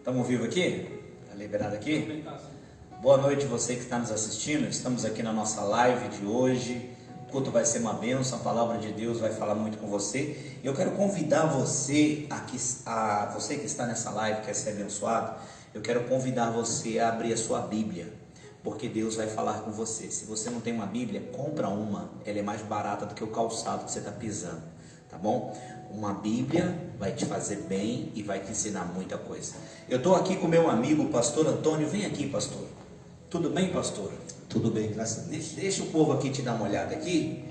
Estamos ao vivo aqui? Está liberado aqui? Boa noite você que está nos assistindo. Estamos aqui na nossa live de hoje. O culto vai ser uma bênção, a palavra de Deus vai falar muito com você. Eu quero convidar você, você que está nessa live, quer ser abençoado, eu quero convidar você a abrir a sua Bíblia, porque Deus vai falar com você. Se você não tem uma Bíblia, compra uma. Ela é mais barata do que o calçado que você está pisando, tá bom? Uma Bíblia vai te fazer bem e vai te ensinar muita coisa. Eu estou aqui com meu amigo, pastor Antônio. Vem aqui, pastor. Tudo bem, pastor? Tudo bem, graças a Deus. Deixa o povo aqui te dar uma olhada aqui.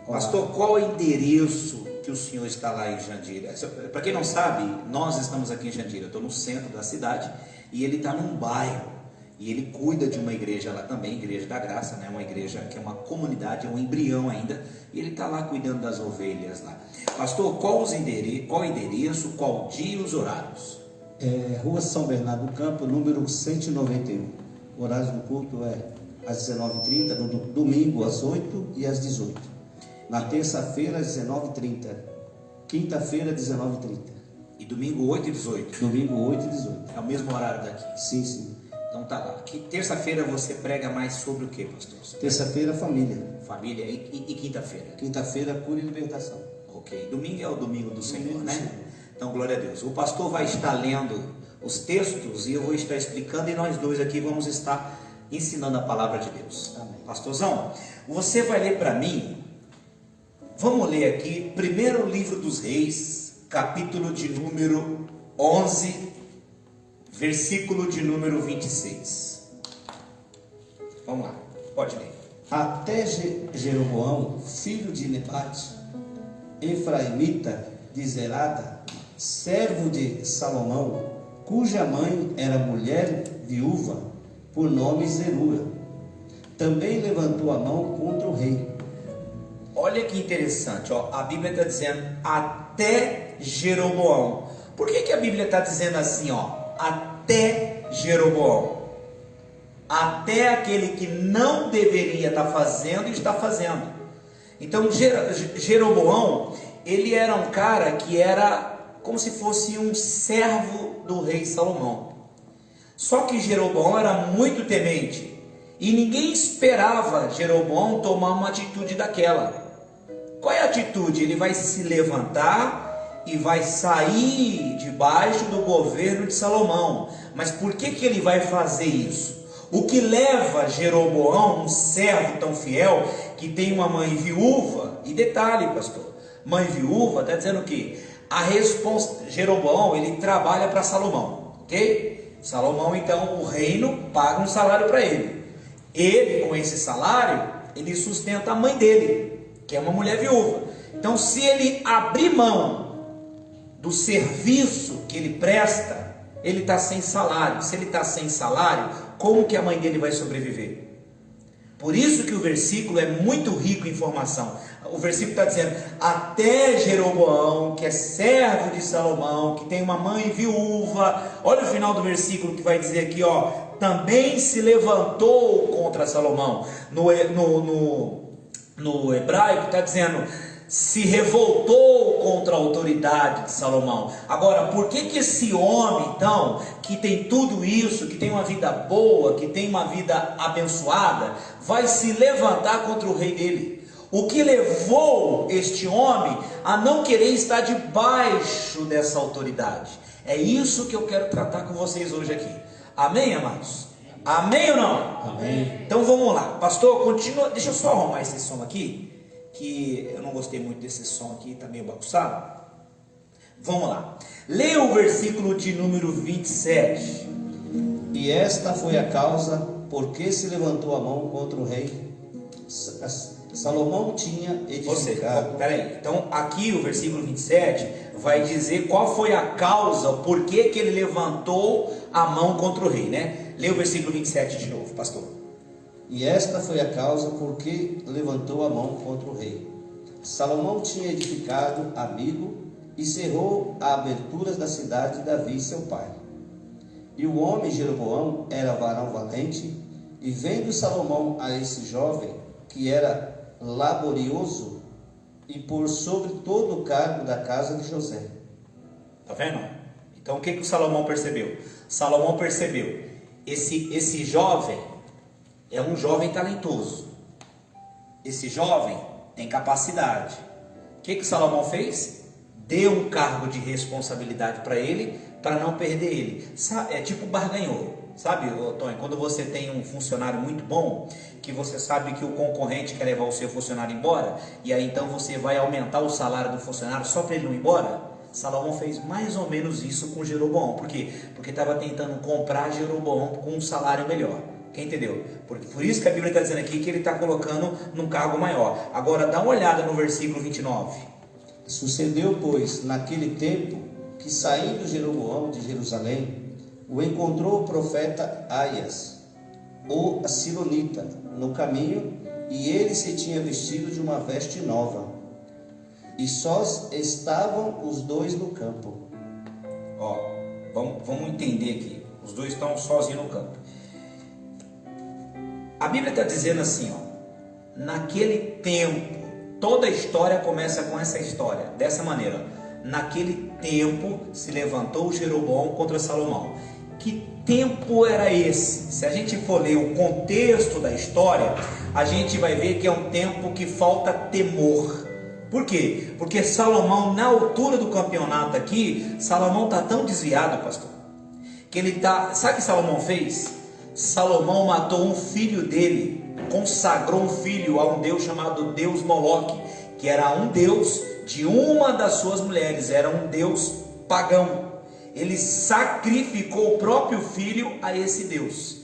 Pastor, qual é o endereço que o senhor está lá em Jandira? Para quem não sabe, nós estamos aqui em Jandira. Eu estou no centro da cidade e ele está num bairro. E ele cuida de uma igreja lá também, Igreja da Graça, né? Uma igreja que é uma comunidade, é um embrião ainda. E ele está lá cuidando das ovelhas lá. Pastor, qual o endereço, qual dia e os horários? Rua São Bernardo do Campo, número 191. O horário do culto é às 19h30, no domingo às 8 e às 18. Na terça-feira às 19h30. Quinta-feira às 19h30. E domingo 8 e 18? Domingo 8 e 18. É o mesmo horário daqui? Sim, sim. Então tá lá. Terça-feira você prega mais sobre o que, pastor? Terça-feira, família. Família e quinta-feira? Quinta-feira, cura e libertação. Ok. Domingo é o domingo do Senhor, né? Então, glória a Deus. O pastor vai estar lendo os textos e eu vou estar explicando, e nós dois aqui vamos estar ensinando a palavra de Deus. Amém. Pastorzão, você vai ler para mim. Vamos ler aqui, primeiro livro dos Reis, capítulo de número 11, versículo de número 26. Vamos lá, pode ler. Até Jeroboão, filho de Nebate, efraimita de Zerada, servo de Salomão, cuja mãe era mulher viúva, por nome Zerua, também levantou a mão contra o rei. Olha que interessante, ó, a Bíblia está dizendo até Jeroboão. Por que a Bíblia está dizendo assim, ó, até Jeroboão? Até aquele que não deveria estar fazendo e está fazendo. Então Jeroboão, ele era um cara que era como se fosse um servo do rei Salomão. Só que Jeroboão era muito temente e ninguém esperava Jeroboão tomar uma atitude daquela. Qual é a atitude? Ele vai se levantar e vai sair debaixo do governo de Salomão. Mas por que ele vai fazer isso? O que leva Jeroboão, um servo tão fiel, que tem uma mãe viúva, e detalhe, pastor, mãe viúva está dizendo o quê? Jeroboão, ele trabalha para Salomão, ok? Salomão, então, o reino paga um salário para ele. Ele, com esse salário, ele sustenta a mãe dele, que é uma mulher viúva. Então, se ele abrir mão do serviço que ele presta, ele está sem salário. Se ele está sem salário, como que a mãe dele vai sobreviver? Por isso que o versículo é muito rico em informação. O versículo está dizendo, até Jeroboão, que é servo de Salomão, que tem uma mãe viúva. Olha o final do versículo que vai dizer aqui, ó, também se levantou contra Salomão. No hebraico está dizendo, se revoltou contra a autoridade de Salomão. Agora, por que esse homem, então, que tem tudo isso, que tem uma vida boa, que tem uma vida abençoada, vai se levantar contra o rei dele? O que levou este homem a não querer estar debaixo dessa autoridade? É isso que eu quero tratar com vocês hoje aqui. Amém, amados? Amém ou não? Amém. Então vamos lá. Pastor, continua. Deixa eu só arrumar esse som aqui, que eu não gostei muito desse som aqui, está meio bagunçado. Vamos lá. Leia o versículo de número 27. E esta foi a causa por que se levantou a mão contra o rei. Salomão tinha edificado. Peraí, então aqui o versículo 27 vai dizer qual foi a causa, por que ele levantou a mão contra o rei, né? Leia o versículo 27 de novo, pastor. E esta foi a causa por que levantou a mão contra o rei. Salomão tinha edificado abrigo e cerrou as aberturas da cidade de Davi, seu pai. E o homem Jeroboão era varão valente, e vendo Salomão a esse jovem, que era laborioso, e por sobre todo o cargo da casa de José. Tá vendo? Então o que o Salomão percebeu? Salomão percebeu, esse jovem é um jovem talentoso. Esse jovem tem capacidade. O que Salomão fez? Deu um cargo de responsabilidade para ele, para não perder ele. É tipo barganhou. Sabe, Tony, quando você tem um funcionário muito bom, que você sabe que o concorrente quer levar o seu funcionário embora, e aí então você vai aumentar o salário do funcionário só para ele não ir embora? Salomão fez mais ou menos isso com Jeroboão. Por quê? Porque estava tentando comprar Jeroboão com um salário melhor. Quem entendeu? Por isso que a Bíblia está dizendo aqui que ele está colocando num cargo maior. Agora dá uma olhada no versículo 29. Sucedeu, pois, naquele tempo, que saindo Jeroboão de Jerusalém, o encontrou o profeta Aias, o Silonita, no caminho, e ele se tinha vestido de uma veste nova. E sós estavam os dois no campo. Ó, vamos entender aqui. Os dois estão sozinhos no campo. A Bíblia está dizendo assim, ó, naquele tempo, toda a história começa com essa história, dessa maneira. Naquele tempo se levantou Jeroboão contra Salomão. Que tempo era esse? Se a gente for ler o contexto da história, a gente vai ver que é um tempo que falta temor. Por quê? Porque Salomão, na altura do campeonato aqui, Salomão está tão desviado, pastor, que ele está... Sabe o que Salomão fez? Salomão matou um filho dele, consagrou um filho a um deus chamado Deus Moloque, que era um deus de uma das suas mulheres, era um deus pagão. Ele sacrificou o próprio filho a esse Deus.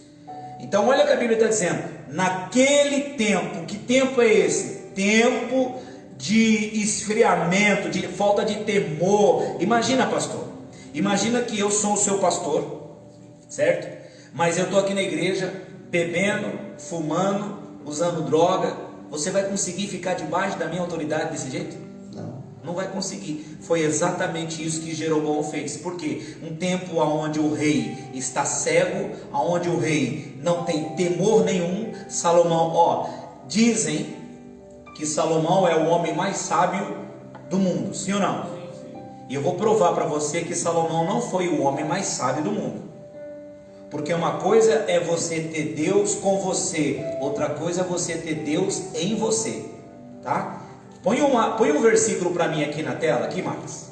Então olha o que a Bíblia está dizendo. Naquele tempo, que tempo é esse? Tempo de esfriamento, de falta de temor. Imagina, pastor, imagina que eu sou o seu pastor, certo? Mas eu estou aqui na igreja, bebendo, fumando, usando droga. Você vai conseguir ficar debaixo da minha autoridade desse jeito? Não vai conseguir. Foi exatamente isso que Jeroboão fez. Por quê? Um tempo onde o rei está cego, onde o rei não tem temor nenhum. Salomão, dizem que Salomão é o homem mais sábio do mundo, sim ou não? E eu vou provar para você que Salomão não foi o homem mais sábio do mundo. Porque uma coisa é você ter Deus com você, outra coisa é você ter Deus em você, tá? Põe um versículo para mim aqui na tela, aqui, Marcos.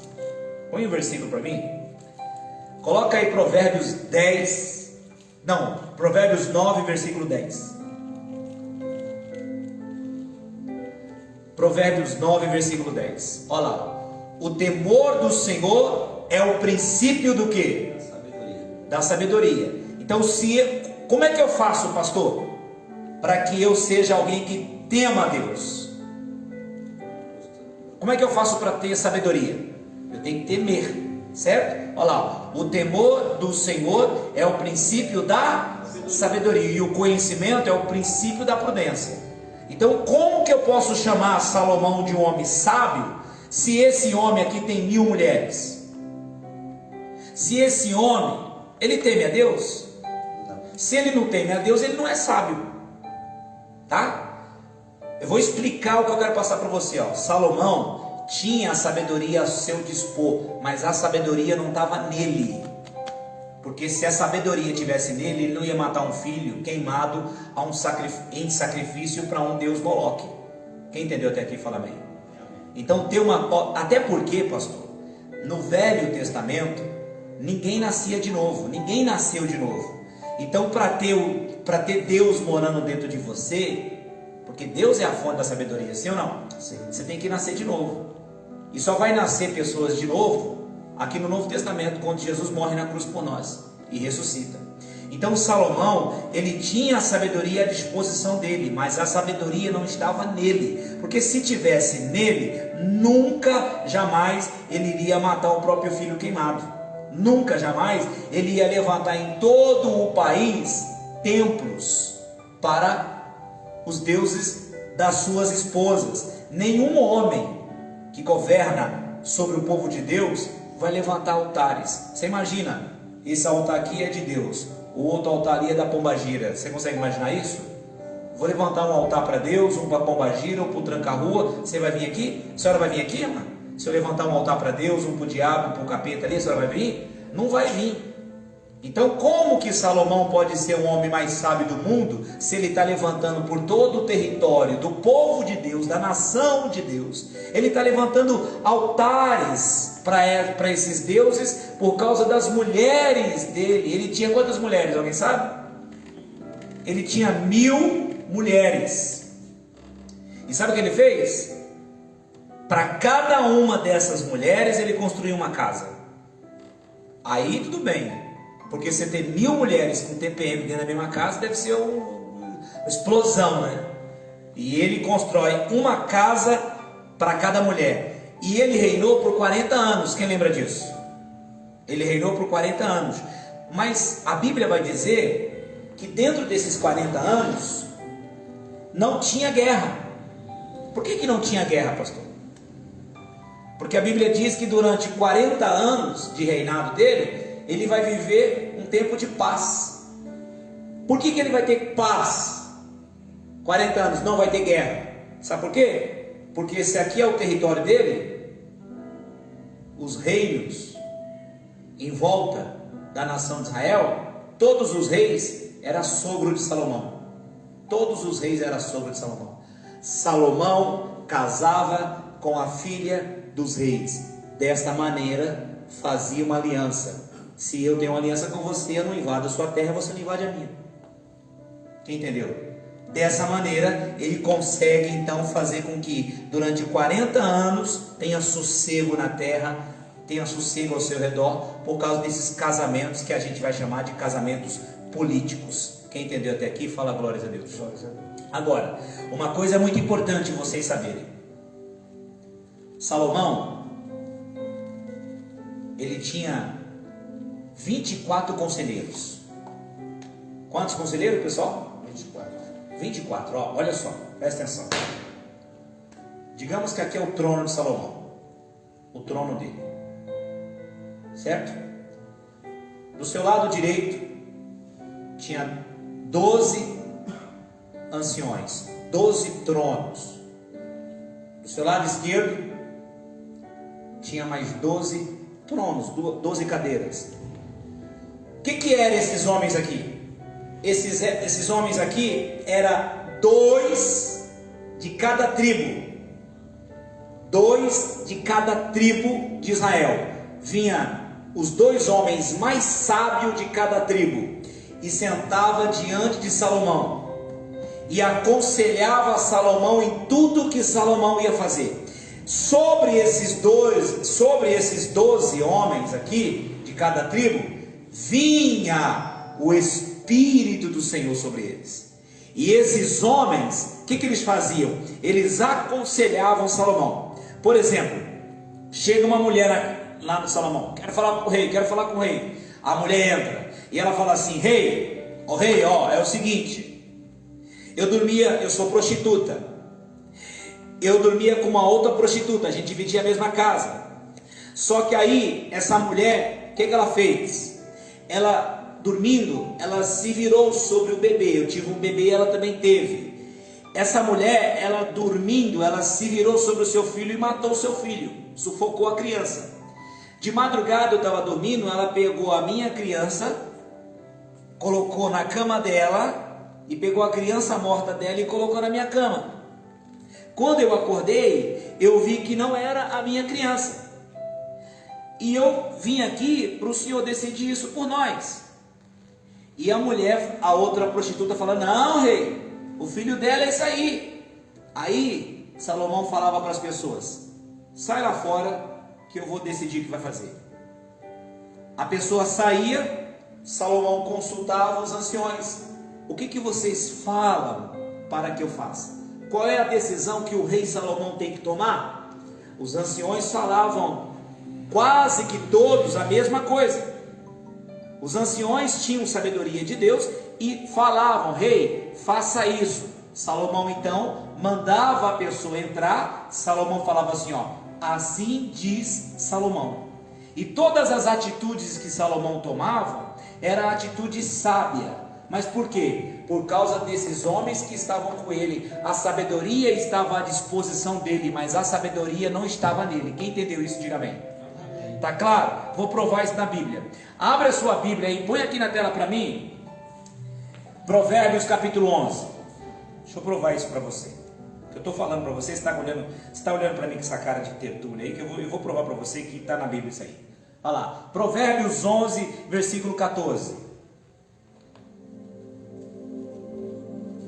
Põe um versículo para mim. Coloca aí Provérbios 9, versículo 10. Provérbios 9, versículo 10. Olha lá. O temor do Senhor é o princípio do quê? Da sabedoria. Então, como é que eu faço, pastor, para que eu seja alguém que tema a Deus? Como é que eu faço para ter sabedoria? Eu tenho que temer, certo? Olha lá, o temor do Senhor é o princípio da sabedoria, e o conhecimento é o princípio da prudência. Então, como que eu posso chamar Salomão de um homem sábio, se esse homem aqui tem 1000 mulheres? Se esse homem, ele teme a Deus? Se ele não teme a Deus, ele não é sábio, tá? Eu vou explicar o que eu quero passar para você, ó. Salomão tinha a sabedoria a seu dispor, mas a sabedoria não estava nele. Porque se a sabedoria tivesse nele, ele não ia matar um filho queimado em sacrifício para um deus Moloque. Quem entendeu até aqui, fala bem. Então até porque, pastor, no Velho Testamento ninguém nascia de novo, ninguém nasceu de novo. Então para ter Deus morando dentro de você, porque Deus é a fonte da sabedoria, sim ou não? Sim. Você tem que nascer de novo. E só vai nascer pessoas de novo aqui no Novo Testamento, quando Jesus morre na cruz por nós e ressuscita. Então Salomão, ele tinha a sabedoria à disposição dele, mas a sabedoria não estava nele. Porque se tivesse nele, nunca, jamais ele iria matar o próprio filho queimado. Nunca, jamais ele ia levantar em todo o país templos para os deuses das suas esposas. Nenhum homem que governa sobre o povo de Deus vai levantar altares. Você imagina, esse altar aqui é de Deus, o outro altar ali é da pombagira. Você consegue imaginar isso? Vou levantar um altar para Deus, um para pombagira, um para o tranca-rua. Você vai vir aqui? A senhora vai vir aqui, irmã? Se eu levantar um altar para Deus, um para o diabo, um para o capeta ali, a senhora vai vir? não vai vir. Então, como que Salomão pode ser o homem mais sábio do mundo, se ele está levantando por todo o território do povo de Deus, da nação de Deus? Ele está levantando altares para esses deuses por causa das mulheres dele. Ele tinha quantas mulheres? Alguém sabe? Ele tinha 1000 mulheres. E sabe o que ele fez? Para cada uma dessas mulheres ele construiu uma casa. Aí tudo bem. Porque você ter 1000 mulheres com TPM dentro da mesma casa deve ser uma explosão, né? E ele constrói uma casa para cada mulher. E ele reinou por 40 anos. Quem lembra disso? Ele reinou por 40 anos. Mas a Bíblia vai dizer que dentro desses 40 anos não tinha guerra. Por que não tinha guerra, pastor? Porque a Bíblia diz que durante 40 anos de reinado dele, ele vai viver um tempo de paz. Por que ele vai ter paz? 40 anos, não vai ter guerra. Sabe por quê? Porque esse aqui é o território dele. Os reinos em volta da nação de Israel, todos os reis eram sogro de Salomão. Todos os reis eram sogro de Salomão. Salomão casava com a filha dos reis. Desta maneira fazia uma aliança. Se eu tenho uma aliança com você, eu não invado a sua terra, você não invade a minha. Quem entendeu? Dessa maneira, ele consegue então fazer com que durante 40 anos tenha sossego na terra, tenha sossego ao seu redor, por causa desses casamentos que a gente vai chamar de casamentos políticos. Quem entendeu até aqui, fala glórias a Deus. Agora, uma coisa muito importante vocês saberem. Salomão, ele tinha 24 conselheiros. Quantos conselheiros, pessoal? 24, ó, olha só, presta atenção. Digamos que aqui é o trono de Salomão, o trono dele, certo? Do seu lado direito tinha 12 anciões, 12 tronos. Do seu lado esquerdo tinha mais 12 tronos, 12 cadeiras. O que eram esses homens aqui? Esses homens aqui eram 2 de cada tribo. 2 de cada tribo de Israel. Vinha os 2 homens mais sábios de cada tribo e sentava diante de Salomão e aconselhava Salomão em tudo que Salomão ia fazer. Sobre esses 12 homens aqui de cada tribo vinha o Espírito do Senhor sobre eles. E esses homens, o que eles faziam? Eles aconselhavam Salomão. Por exemplo, chega uma mulher lá no Salomão, quero falar com o rei. A mulher entra e ela fala assim: rei, é o seguinte, eu sou prostituta, eu dormia com uma outra prostituta, a gente dividia a mesma casa. Só que aí, essa mulher, o que ela fez? Ela, dormindo, ela se virou sobre o bebê. Eu tive um bebê e ela também teve. Essa mulher, ela dormindo, ela se virou sobre o seu filho e matou o seu filho, sufocou a criança. De madrugada eu estava dormindo, ela pegou a minha criança, colocou na cama dela e pegou a criança morta dela e colocou na minha cama. Quando eu acordei, eu vi que não era a minha criança. E eu vim aqui para o Senhor decidir isso por nós. E a mulher, a outra prostituta, fala: não, rei, o filho dela é isso aí. Aí Salomão falava para as pessoas: sai lá fora que eu vou decidir o que vai fazer. A pessoa saía, Salomão consultava os anciões: o que vocês falam para que eu faça? Qual é a decisão que o rei Salomão tem que tomar? Os anciões falavam quase que todos a mesma coisa. Os anciões tinham sabedoria de Deus e falavam: rei, faça isso. Salomão então mandava a pessoa entrar. Salomão falava assim: ó, assim diz Salomão. E todas as atitudes que Salomão tomava era atitude sábia. Mas por quê? Por causa desses homens que estavam com ele. A sabedoria estava à disposição dele, mas a sabedoria não estava nele. Quem entendeu isso, diga amém. Tá claro? vou provar isso na Bíblia. Abre a sua Bíblia aí, põe aqui na tela para mim, Provérbios capítulo 11. Deixa eu provar isso para você. Eu estou falando para você, você está olhando para mim com essa cara de tertúlia aí, que eu vou provar para você que está na Bíblia isso aí. Olha lá, Provérbios 11, versículo 14.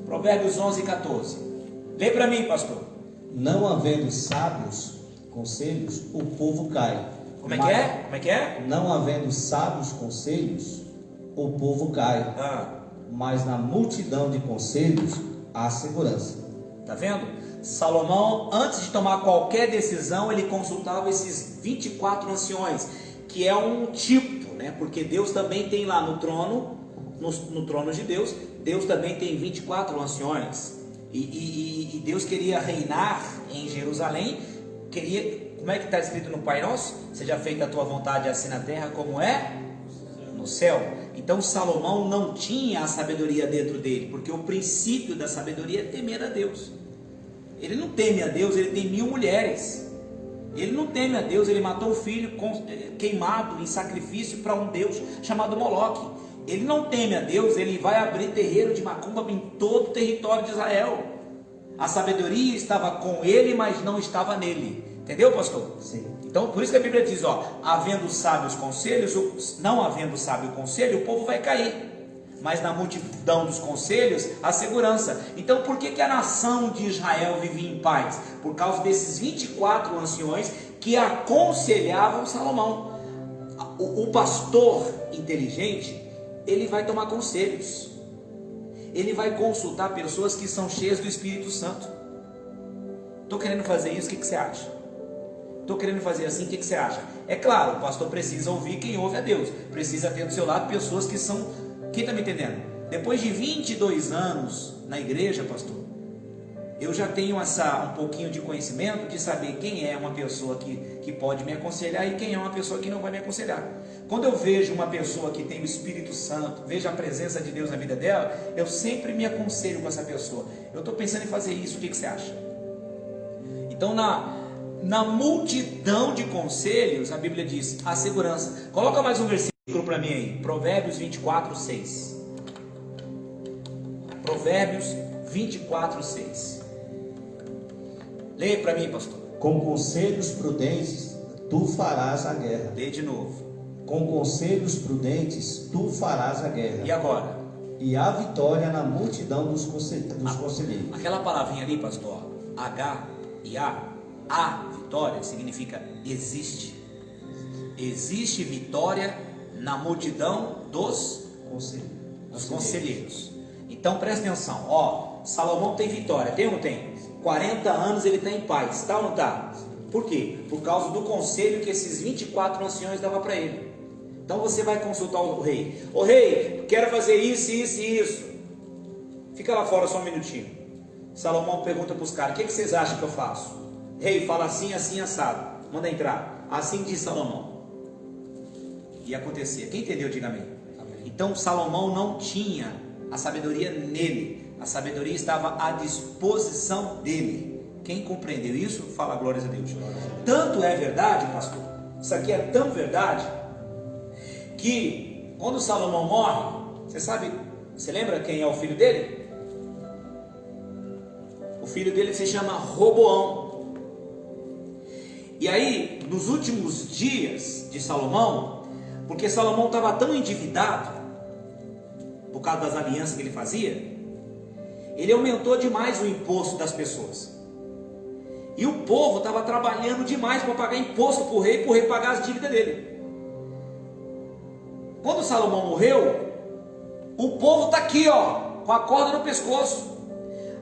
Provérbios 11, 14. Lê para mim, pastor. Não havendo sábios conselhos, o povo cai. Como é que é? Como é que é? Não havendo sábios conselhos, o povo cai. Mas na multidão de conselhos há segurança. Tá vendo? Salomão, antes de tomar qualquer decisão, ele consultava esses 24 anciões, que é um tipo, né? Porque Deus também tem lá no trono, no trono de Deus, Deus também tem 24 anciões. E Deus queria reinar em Jerusalém, como é que está escrito no Pai Nosso? Seja feita a tua vontade assim na terra como é no céu. Então Salomão não tinha a sabedoria dentro dele, porque o princípio da sabedoria é temer a Deus. Ele não teme a Deus, ele tem 1000 mulheres. Ele não teme a Deus, ele matou o filho queimado em sacrifício para um Deus chamado Moloque. Ele não teme a Deus, ele vai abrir terreiro de macumba em todo o território de Israel. A sabedoria estava com ele, mas não estava nele. Entendeu, pastor? Sim. Então, por isso que a Bíblia diz, havendo sábios conselhos, não havendo sábio conselho, o povo vai cair. Mas na multidão dos conselhos, há segurança. Então, por que a nação de Israel vivia em paz? Por causa desses 24 anciões que aconselhavam Salomão. O pastor inteligente, ele vai tomar conselhos. Ele vai consultar pessoas que são cheias do Espírito Santo. Estou querendo fazer isso, o que você acha? Estou querendo fazer assim, o que você acha? É claro, o pastor precisa ouvir quem ouve a Deus. Precisa ter do seu lado pessoas que são... Quem está me entendendo? Depois de 22 anos na igreja, pastor, eu já tenho um pouquinho de conhecimento de saber quem é uma pessoa que pode me aconselhar e quem é uma pessoa que não vai me aconselhar. Quando eu vejo uma pessoa que tem o Espírito Santo, vejo a presença de Deus na vida dela, eu sempre me aconselho com essa pessoa. Eu estou pensando em fazer isso, o que você acha? Então, na multidão de conselhos, a Bíblia diz, há segurança. Coloca mais um versículo para mim aí, Provérbios 24, 6. Provérbios 24, 6. Leia para mim, pastor. Com conselhos prudentes, tu farás a guerra. Lê de novo. Com conselhos prudentes, tu farás a guerra. E agora? E há vitória na multidão dos conselheiros. Aquela palavrinha ali, pastor, H e a vitória, significa existe. Existe vitória na multidão dos conselheiros. Então presta atenção, Salomão tem vitória, tem ou não tem? 40 anos ele está em paz, está ou não está? Por quê? Por causa do conselho que esses 24 anciões davam para ele. Então você vai consultar o rei. Ô rei, quero fazer isso, isso e isso. Fica lá fora só um minutinho. Salomão pergunta para os caras, o que vocês acham que eu faço? Rei, fala assim, assim, assado. Manda entrar. Assim diz Salomão. E acontecia. Quem entendeu, diga amém. Então Salomão não tinha a sabedoria nele. A sabedoria estava à disposição dele. Quem compreendeu isso, fala glórias a Deus. Tanto é verdade, pastor, isso aqui é tão verdade, que quando Salomão morre, você lembra quem é o filho dele? O filho dele se chama Roboão. E aí, nos últimos dias de Salomão, porque Salomão estava tão endividado, por causa das alianças que ele fazia, ele aumentou demais o imposto das pessoas. E o povo estava trabalhando demais para pagar imposto para o rei pagar as dívidas dele. Quando Salomão morreu, o povo está aqui, com a corda no pescoço.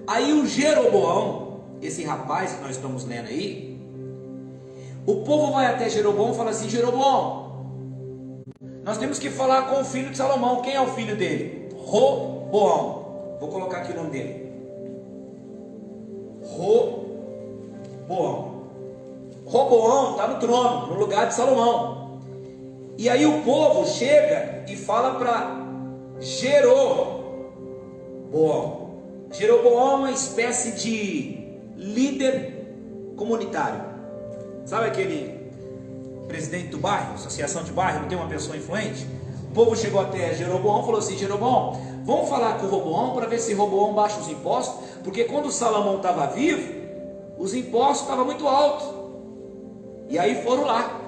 Aí o Jeroboão, esse rapaz que nós estamos lendo aí, o povo vai até Jeroboão e fala assim: Jeroboão, nós temos que falar com o filho de Salomão. Quem é o filho dele? Roboão. Vou colocar aqui o nome dele. Roboão. Roboão está no trono, no lugar de Salomão. E aí o povo chega e fala para Jeroboão. Jeroboão é uma espécie de líder comunitário. Sabe aquele presidente do bairro, associação de bairro, não tem uma pessoa influente? O povo chegou até Jeroboão e falou assim: Jeroboão, vamos falar com o Roboão para ver se Roboão baixa os impostos, porque quando Salomão estava vivo, os impostos estavam muito altos. E aí foram lá,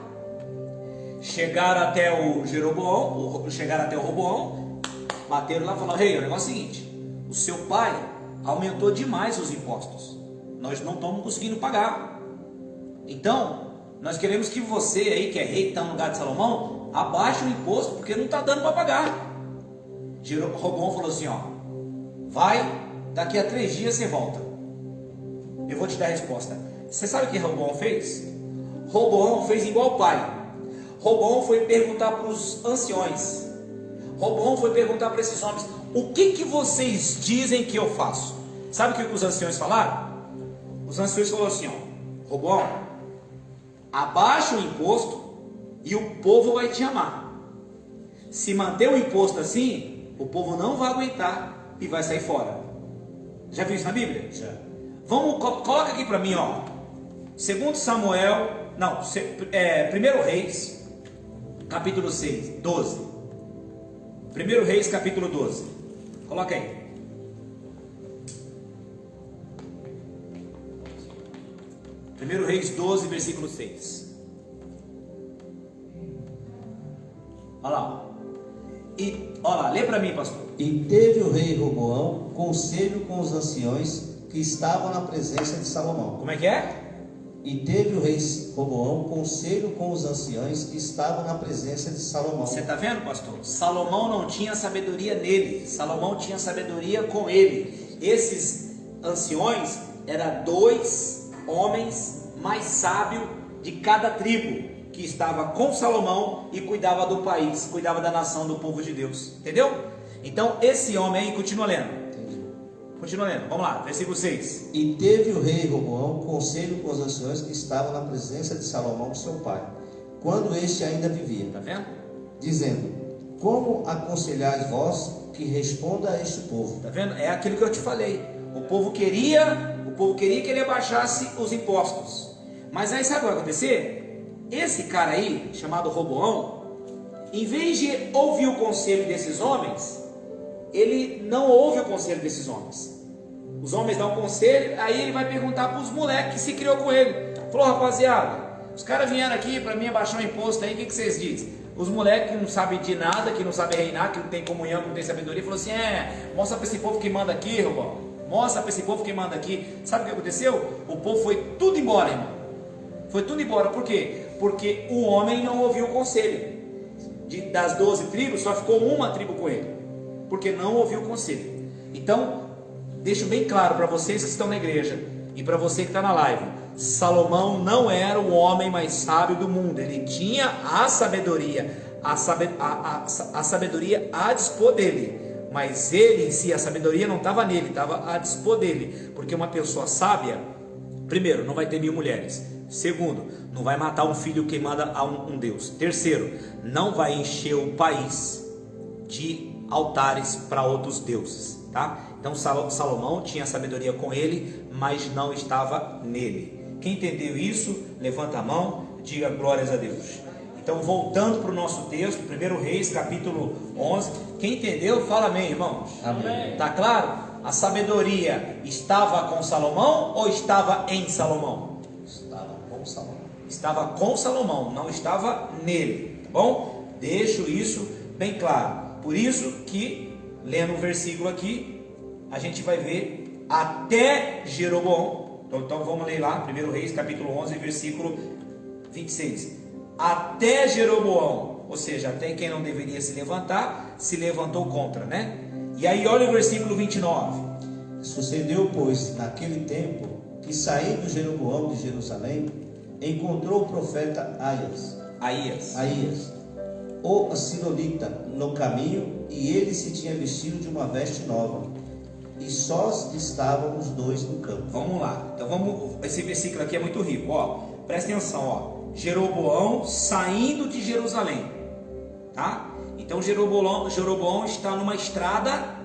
chegaram até o Roboão, bateram lá e falaram: rei, o negócio é o seguinte, o seu pai aumentou demais os impostos, nós não estamos conseguindo pagar, então nós queremos que você aí, que é rei, que está no lugar de Salomão, abaixe o imposto, porque não está dando para pagar. Roboão falou assim: ó, vai, daqui a 3 dias você volta, eu vou te dar a resposta. Você sabe o que Roboão fez? Roboão fez igual o pai. Roboão foi perguntar para os anciões, Roboão foi perguntar para esses homens: o que vocês dizem que eu faço? Sabe o que os anciões falaram? Os anciões falaram assim: ó, Roboão, abaixa o imposto e o povo vai te amar. Se manter o imposto assim, o povo não vai aguentar e vai sair fora. Já viu isso na Bíblia? Já. Coloca aqui para mim, ó, 2 Samuel, não, 1 Reis, capítulo 6, 12. 1 Reis, capítulo 12. Coloca aí. Primeiro Reis 12, versículo 6. Olha lá. E, olha lá, lê para mim, pastor. E teve o rei Roboão conselho com os anciões que estavam na presença de Salomão. Como é que é? E teve o rei Roboão conselho com os anciões que estavam na presença de Salomão. Você está vendo, pastor? Salomão não tinha sabedoria nele, Salomão tinha sabedoria com ele. Esses anciões eram 2 homens mais sábios de cada tribo, que estava com Salomão e cuidava do país, cuidava da nação, do povo de Deus. Entendeu? Então esse homem aí, continua lendo. Continua lendo, vamos lá, versículo 6. E teve o rei Roboão conselho com os anciões que estavam na presença de Salomão, seu pai, quando este ainda vivia. Está vendo? Dizendo: como aconselhais vós que responda a este povo? Está vendo? É aquilo que eu te falei. O povo queria que ele abaixasse os impostos. Mas aí sabe o que vai acontecer? Esse cara aí, chamado Roboão, em vez de ouvir o conselho desses homens, ele não ouve o conselho desses homens. Os homens dão um conselho, aí ele vai perguntar para os moleques que se criou com ele. Falou: rapaziada, os caras vieram aqui para mim abaixar o imposto aí, o que vocês dizem? Os moleques que não sabem de nada, que não sabem reinar, que não tem comunhão, que não tem sabedoria, falou assim: mostra para esse povo que manda aqui, Roboão. Mostra para esse povo que manda aqui. Sabe o que aconteceu? O povo foi tudo embora, irmão. Foi tudo embora. Por quê? Porque o homem não ouviu o conselho. Das 12 tribos, só ficou uma tribo com ele, porque não ouviu o conselho. Então, deixo bem claro para vocês que estão na igreja e para você que está na live: Salomão não era o homem mais sábio do mundo. Ele tinha a sabedoria, a sabedoria a dispor dele, mas ele em si, a sabedoria não estava nele, estava a dispor dele. Porque uma pessoa sábia, primeiro, não vai ter 1000 mulheres. Segundo, não vai matar um filho que manda a um Deus. Terceiro, não vai encher o país de altares para outros deuses, tá? Então Salomão tinha sabedoria com ele, mas não estava nele. Quem entendeu isso, levanta a mão, diga glórias a Deus. Então, voltando para o nosso texto, 1 Reis, capítulo 11. Quem entendeu, fala amém, irmãos. Amém. Tá claro? A sabedoria estava com Salomão ou estava em Salomão? Estava com Salomão. Estava com Salomão, não estava nele, tá bom? Deixo isso bem claro. Por isso que, lendo o versículo aqui, a gente vai ver até Jeroboão. Então vamos ler lá, 1 Reis, capítulo 11, versículo 26. Até Jeroboão, ou seja, até quem não deveria se levantar, se levantou contra, né? E aí olha o versículo 29. Sucedeu, pois, naquele tempo, que saindo Jeroboão de Jerusalém, encontrou o profeta Aías, o silonita, no caminho, e ele se tinha vestido de uma veste nova, e sós estavam os 2 no campo. Vamos lá, então esse versículo aqui é muito rico, ó. Presta atenção, ó. Jeroboão saindo de Jerusalém, tá? Então Jeroboão está numa estrada,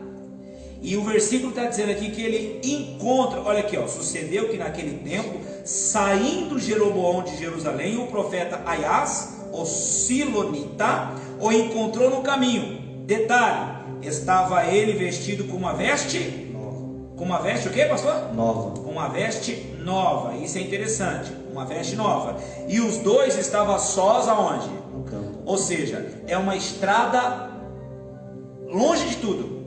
e o versículo está dizendo aqui que ele encontra, olha aqui, ó, sucedeu que naquele tempo, saindo Jeroboão de Jerusalém, o profeta Aias, o Silonita, o encontrou no caminho. Detalhe, estava ele vestido com uma veste nova. Com uma veste o quê, pastor? Nova. Com uma veste nova. Isso é interessante, uma veste nova. E os dois estavam sós aonde? No campo. Ou seja, é uma estrada longe de tudo.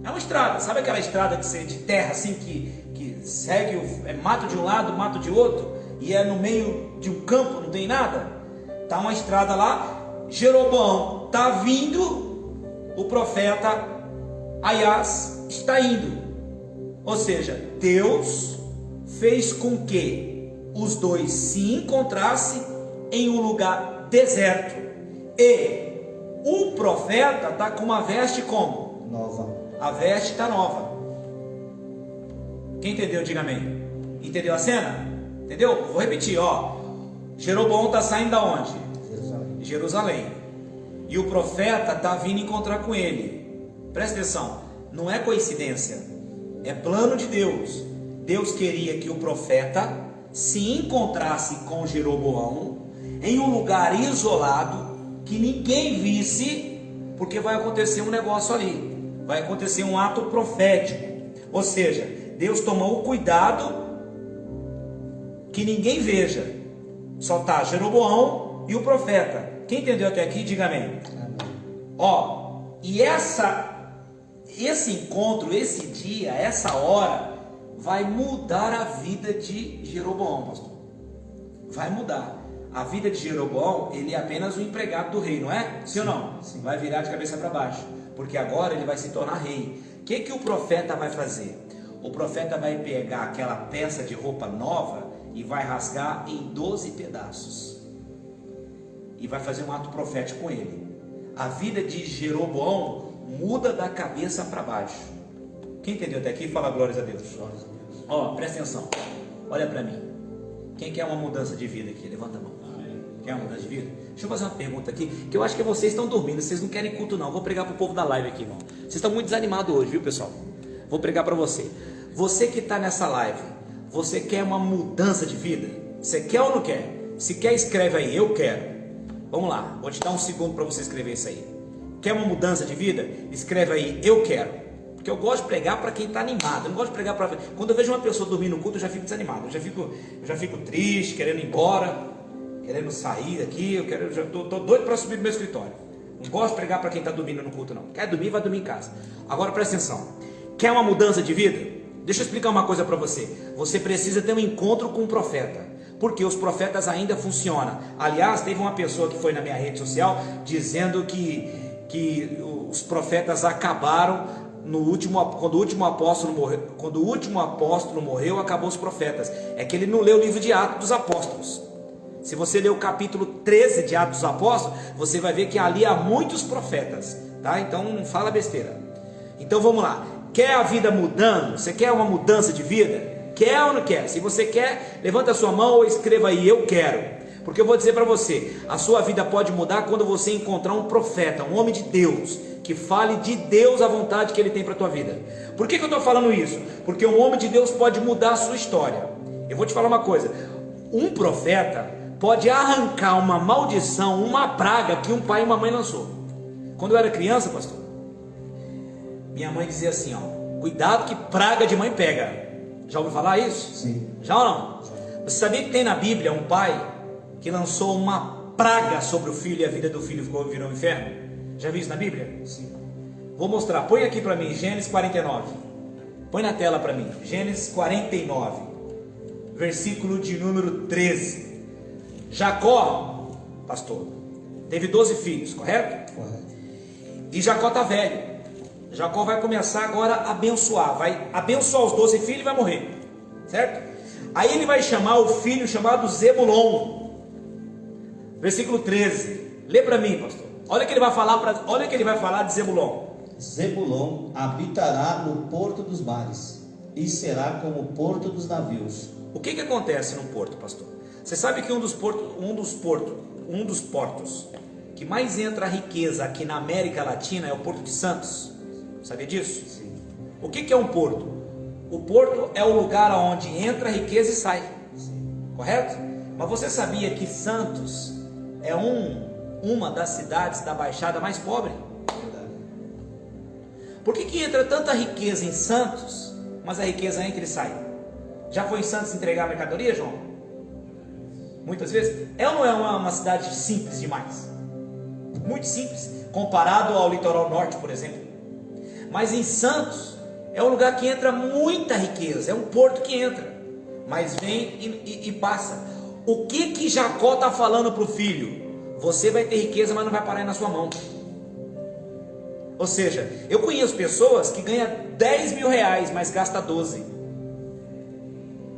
É uma estrada, sabe aquela estrada que de terra assim que segue mato de um lado, mato de outro, e é no meio de um campo, não tem nada? Tá uma estrada lá. Jeroboão está vindo, o profeta Aias está indo. Ou seja, Deus fez com que os dois se encontrassem em um lugar deserto, e o profeta está com uma veste como? Nova. A veste está nova. Quem entendeu, diga amém. Entendeu a cena? Entendeu? Vou repetir, ó. Jeroboão está saindo da onde? Jerusalém. Jerusalém. E o profeta está vindo encontrar com ele. Presta atenção, não é coincidência, é plano de Deus. Deus queria que o profeta se encontrasse com Jeroboão em um lugar isolado, que ninguém visse, porque vai acontecer um negócio ali, vai acontecer um ato profético. Ou seja, Deus tomou o cuidado que ninguém veja, só está Jeroboão e o profeta. Quem entendeu até aqui, diga amém. Amém. Ó, e esse encontro, esse dia, essa hora, vai mudar a vida de Jeroboão, pastor. Vai mudar. A vida de Jeroboão, ele é apenas um empregado do rei, não é? Sim ou não? Sim. Vai virar de cabeça para baixo, porque agora ele vai se tornar rei. O que o profeta vai fazer? O profeta vai pegar aquela peça de roupa nova e vai rasgar em 12 pedaços. E vai fazer um ato profético com ele. A vida de Jeroboão muda da cabeça para baixo. Quem entendeu até aqui, fala glórias a Deus. Glórias a Deus. Ó, presta atenção, olha para mim. Quem quer uma mudança de vida aqui? Levanta a mão. Quer uma mudança de vida? Deixa eu fazer uma pergunta aqui, que eu acho que vocês estão dormindo, vocês não querem culto não. Vou pregar para o povo da live aqui, irmão. Vocês estão muito desanimados hoje, viu, pessoal? Vou pregar para você. Você que está nessa live, você quer uma mudança de vida? Você quer ou não quer? Se quer, escreve aí, eu quero. Vamos lá, vou te dar um segundo para você escrever isso aí. Quer uma mudança de vida? Escreve aí, eu quero. Porque eu gosto de pregar para quem está animado. Eu não gosto de pregar para... Quando eu vejo uma pessoa dormir no culto, eu já fico desanimado. Eu já fico triste, querendo ir embora, querendo sair daqui. Eu já estou doido para subir no meu escritório. Não gosto de pregar para quem está dormindo no culto, não. Quer dormir, vai dormir em casa. Agora presta atenção. Quer uma mudança de vida? Deixa eu explicar uma coisa para você. Você precisa ter um encontro com um profeta, porque os profetas ainda funcionam. Aliás, teve uma pessoa que foi na minha rede social dizendo que os profetas acabaram quando o último apóstolo morreu, acabou os profetas. É que ele não leu o livro de Atos dos Apóstolos. Se você ler o capítulo 13 de Atos dos Apóstolos, você vai ver que ali há muitos profetas, tá? Então não fala besteira. Então vamos lá. Quer a vida mudando? Você quer uma mudança de vida? Quer ou não quer? Se você quer, levanta a sua mão ou escreva aí, eu quero. Porque eu vou dizer para você, a sua vida pode mudar quando você encontrar um profeta, um homem de Deus, que fale de Deus a vontade que ele tem para a tua vida. Por que eu estou falando isso? Porque um homem de Deus pode mudar a sua história. Eu vou te falar uma coisa, um profeta pode arrancar uma maldição, uma praga que um pai e uma mãe lançou. Quando eu era criança, pastor, minha mãe dizia assim, ó, cuidado que praga de mãe pega. Já ouviu falar isso? Sim. Já ou não? Você sabia que tem na Bíblia um pai que lançou uma praga sobre o filho e a vida do filho virou um inferno? Já viu isso na Bíblia? Sim. Vou mostrar, põe aqui para mim, Gênesis 49. Põe na tela para mim, Gênesis 49, versículo de número 13. Jacó, pastor, teve 12 filhos, correto? Correto. E Jacó está velho. Jacó vai começar agora a abençoar, vai abençoar os 12 filhos e vai morrer, certo? Aí ele vai chamar o filho chamado Zebulon, versículo 13. Lê para mim, pastor. Olha o que ele vai falar de Zebulon. Zebulon habitará no porto dos mares e será como o porto dos navios. O que acontece no porto, pastor? Você sabe que um dos portos que mais entra a riqueza aqui na América Latina é o Porto de Santos? Sabia disso? Sim. O que é um porto? O porto é o lugar onde entra a riqueza e sai. Sim. correto? Mas você sabia que Santos é uma das cidades da Baixada mais pobre? Por que entra tanta riqueza em Santos, mas a riqueza entra e sai? Já foi em Santos entregar mercadoria, João? Muitas vezes? É ou não é uma cidade simples demais? Muito simples, comparado ao litoral norte, por exemplo. Mas em Santos, é um lugar que entra muita riqueza, é um porto que entra, mas vem e passa. O que Jacó está falando para o filho? Você vai ter riqueza, mas não vai parar aí na sua mão. Ou seja, eu conheço pessoas que ganham 10 mil reais, mas gasta 12.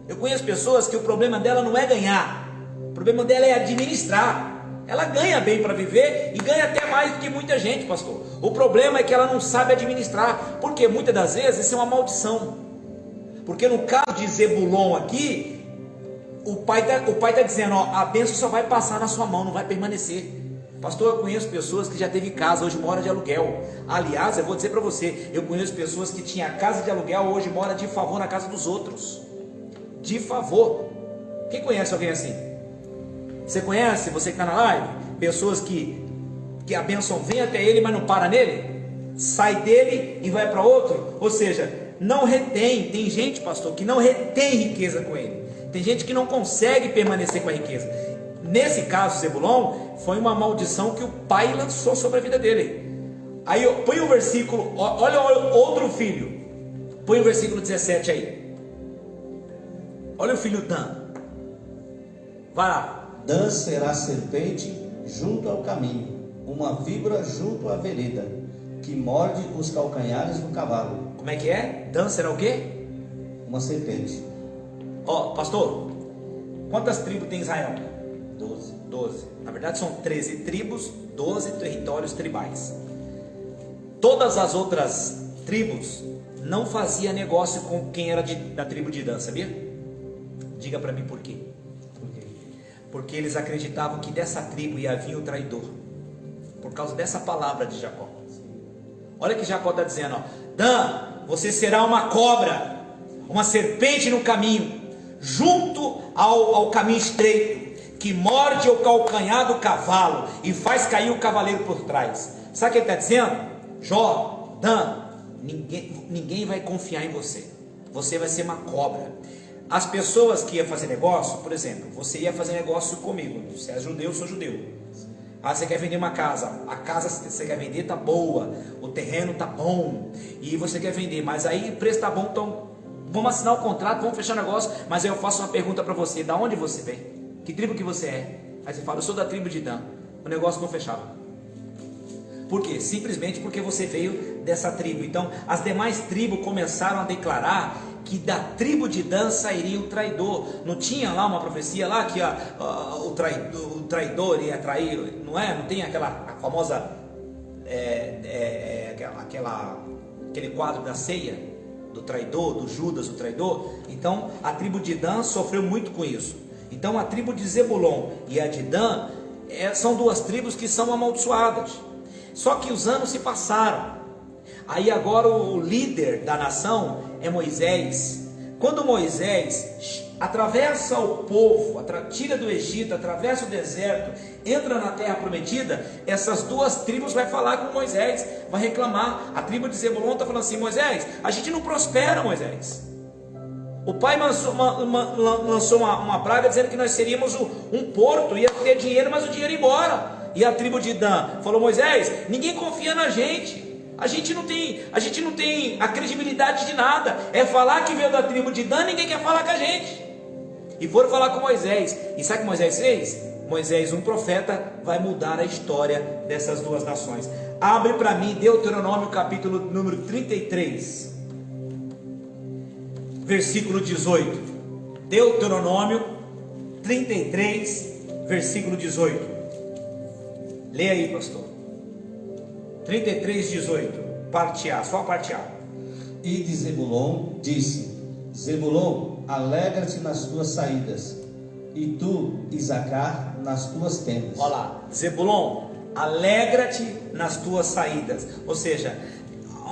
Eu conheço pessoas que o problema dela não é ganhar, o problema dela é administrar. Ela ganha bem para viver e ganha até mais do que muita gente, pastor. O problema é que ela não sabe administrar, porque muitas das vezes isso é uma maldição. Porque no caso de Zebulon aqui, o pai tá dizendo, ó, a bênção só vai passar na sua mão, não vai permanecer. Pastor, eu conheço pessoas que já teve casa, hoje mora de aluguel. Aliás, eu vou dizer para você, eu conheço pessoas que tinham casa de aluguel, hoje mora de favor na casa dos outros. De favor. Quem conhece alguém assim? Você conhece, você que está na live, pessoas que a bênção vem até ele, mas não para nele? Sai dele e vai para outro? Ou seja, não retém. Tem gente, pastor, que não retém riqueza com ele. Tem gente que não consegue permanecer com a riqueza. Nesse caso, Zebulon, foi uma maldição que o pai lançou sobre a vida dele. Aí, põe o versículo, olha outro filho. Põe o versículo 17 aí. Olha o filho Dan. Vai lá. Dan será serpente junto ao caminho, uma víbora junto à vereda, que morde os calcanhares do cavalo. Como é que é? Dan será o quê? Uma serpente. Ó, pastor, quantas tribos tem Israel? 12. Na verdade são 13 tribos, 12 territórios tribais. Todas as outras tribos não faziam negócio com quem era da tribo de Dan, sabia? Diga para mim por quê. Porque eles acreditavam que dessa tribo ia vir o traidor, por causa dessa palavra de Jacó. Olha que Jacó está dizendo, ó, Dan, você será uma cobra, uma serpente no caminho, junto ao caminho estreito, que morde o calcanhar do cavalo e faz cair o cavaleiro por trás. Sabe o que ele está dizendo? Jó, Dan, ninguém vai confiar em você. Você vai ser uma cobra. As pessoas que iam fazer negócio, por exemplo, você ia fazer negócio comigo, você é judeu, eu sou judeu. Ah, você quer vender uma casa, a casa que você quer vender tá boa, o terreno tá bom, e você quer vender, mas aí o preço tá bom, então vamos assinar o contrato, vamos fechar o negócio, mas aí eu faço uma pergunta para você, da onde você vem? Que tribo que você é? Aí você fala, eu sou da tribo de Dan. O negócio não fechava. Por quê? Simplesmente porque você veio dessa tribo. Então as demais tribos começaram a declarar que da tribo de Dan sairia o traidor. Não tinha lá uma profecia lá que o traidor ia trair, não é? Não tem aquela famosa aquele quadro da ceia do traidor, do Judas, o traidor. Então a tribo de Dan sofreu muito com isso. Então a tribo de Zebulon e a de Dan são duas tribos que são amaldiçoadas. Só que os anos se passaram. Aí agora o líder da nação é Moisés. Quando Moisés atravessa o povo, tira do Egito, atravessa o deserto, entra na terra prometida, essas duas tribos vai falar com Moisés, vai reclamar. A tribo de Zebulon está falando assim, Moisés, a gente não prospera, Moisés. O pai lançou uma praga dizendo que nós seríamos um porto, ia ter dinheiro, mas o dinheiro ia embora. E a tribo de Dan falou, Moisés, ninguém confia na gente. A gente não tem a credibilidade de nada. É falar que veio da tribo de Dan, ninguém quer falar com a gente. E foram falar com Moisés. E sabe o que Moisés fez? Moisés, um profeta, vai mudar a história dessas duas nações. Abre para mim Deuteronômio capítulo número 33, versículo 18. Deuteronômio 33, versículo 18. Leia aí, pastor. 33, 18. Parte A, só a parte A. E de Zebulon disse: Zebulon, alegra-te nas tuas saídas, e tu, Isacar, nas tuas tendas. Olha lá, Zebulon, alegra-te nas tuas saídas. Ou seja,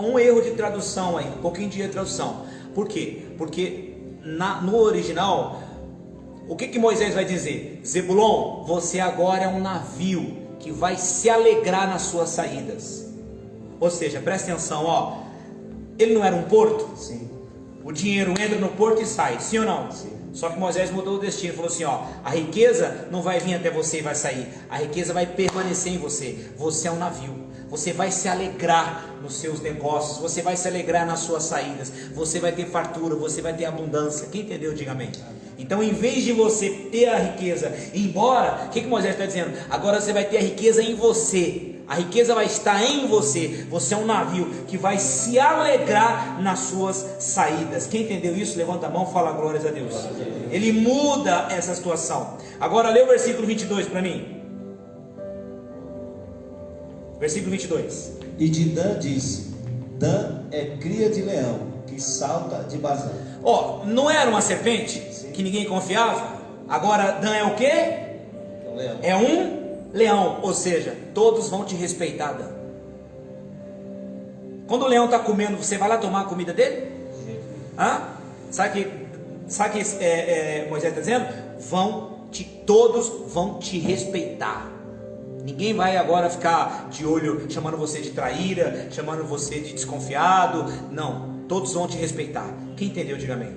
um erro de tradução aí, um pouquinho de tradução. Por quê? Porque no original O que Moisés vai dizer? Zebulon, você agora é um navio que vai se alegrar nas suas saídas. Ou seja, presta atenção, ó. Ele não era um porto? Sim. O dinheiro entra no porto e sai, sim ou não? Sim. Só que Moisés mudou o destino, falou assim, ó, a riqueza não vai vir até você e vai sair, a riqueza vai permanecer em você. Você é um navio, você vai se alegrar nos seus negócios, você vai se alegrar nas suas saídas, você vai ter fartura, você vai ter abundância. Quem entendeu, diga amém. Então, em vez de você ter a riqueza e ir embora, o que Moisés está dizendo? Agora você vai ter a riqueza em você. A riqueza vai estar em você. Você é um navio que vai se alegrar nas suas saídas. Quem entendeu isso? Levanta a mão, fala glórias a Deus. Ele muda essa situação. Agora lê o versículo 22 para mim. Versículo 22. E de Dan disse: Dan é cria de leão, que salta de Bazã. Ó, não era uma serpente? Sim. Que ninguém confiava? Agora Dan é o quê? É um leão. É um leão, ou seja, todos vão te respeitar, Dan. Quando o leão está comendo, você vai lá tomar a comida dele? Hã? Sabe que Moisés está dizendo? Todos vão te respeitar. Ninguém vai agora ficar de olho, chamando você de traíra, chamando você de desconfiado. Não, todos vão te respeitar. Quem entendeu, diga amém.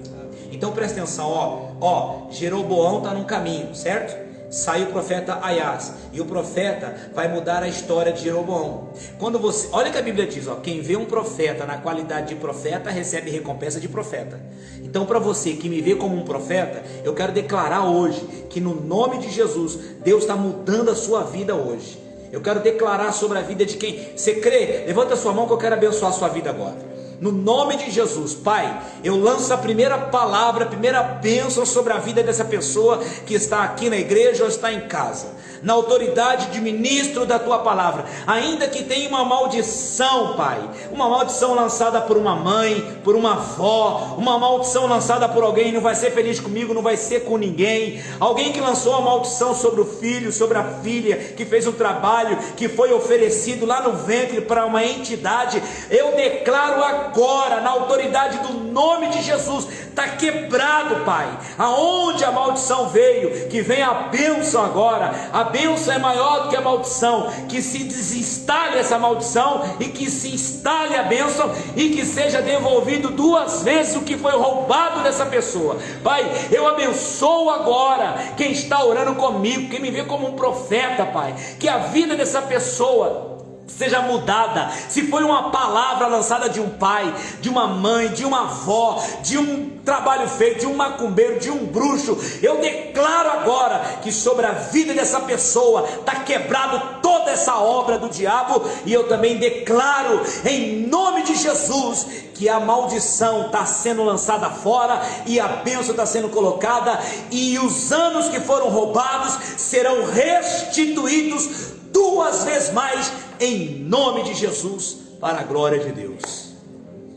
Então presta atenção, ó, Jeroboão está num caminho, certo? Saiu o profeta Aias, e o profeta vai mudar a história de Jeroboão. Quando você, olha o que a Bíblia diz, ó, quem vê um profeta na qualidade de profeta recebe recompensa de profeta. Então, para você que me vê como um profeta, eu quero declarar hoje que no nome de Jesus, Deus está mudando a sua vida hoje. Eu quero declarar sobre a vida de quem você crê. Levanta a sua mão que eu quero abençoar a sua vida agora. No nome de Jesus, Pai, eu lanço a primeira palavra, a primeira bênção sobre a vida dessa pessoa que está aqui na igreja ou está em casa, na autoridade de ministro da Tua palavra. Ainda que tenha uma maldição, Pai, uma maldição lançada por uma mãe, por uma avó, uma maldição lançada por alguém, não vai ser feliz comigo, não vai ser com ninguém, alguém que lançou uma maldição sobre o filho, sobre a filha, que fez um trabalho, que foi oferecido lá no ventre para uma entidade, eu declaro agora, na autoridade do nome de Jesus, está quebrado, Pai, aonde a maldição veio, que vem a bênção agora. A bênção é maior do que a maldição, que se desinstale essa maldição, e que se instale a bênção, e que seja devolvido 2 vezes o que foi roubado dessa pessoa. Pai, eu abençoo agora quem está orando comigo, quem me vê como um profeta, Pai, que a vida dessa pessoa seja mudada. Se foi uma palavra lançada de um pai, de uma mãe, de uma avó, de um trabalho feito, de um macumbeiro, de um bruxo, eu declaro agora que sobre a vida dessa pessoa está quebrado toda essa obra do diabo. E eu também declaro em nome de Jesus que a maldição está sendo lançada fora e a bênção está sendo colocada, e os anos que foram roubados serão restituídos 2 vezes mais, em nome de Jesus, para a glória de Deus.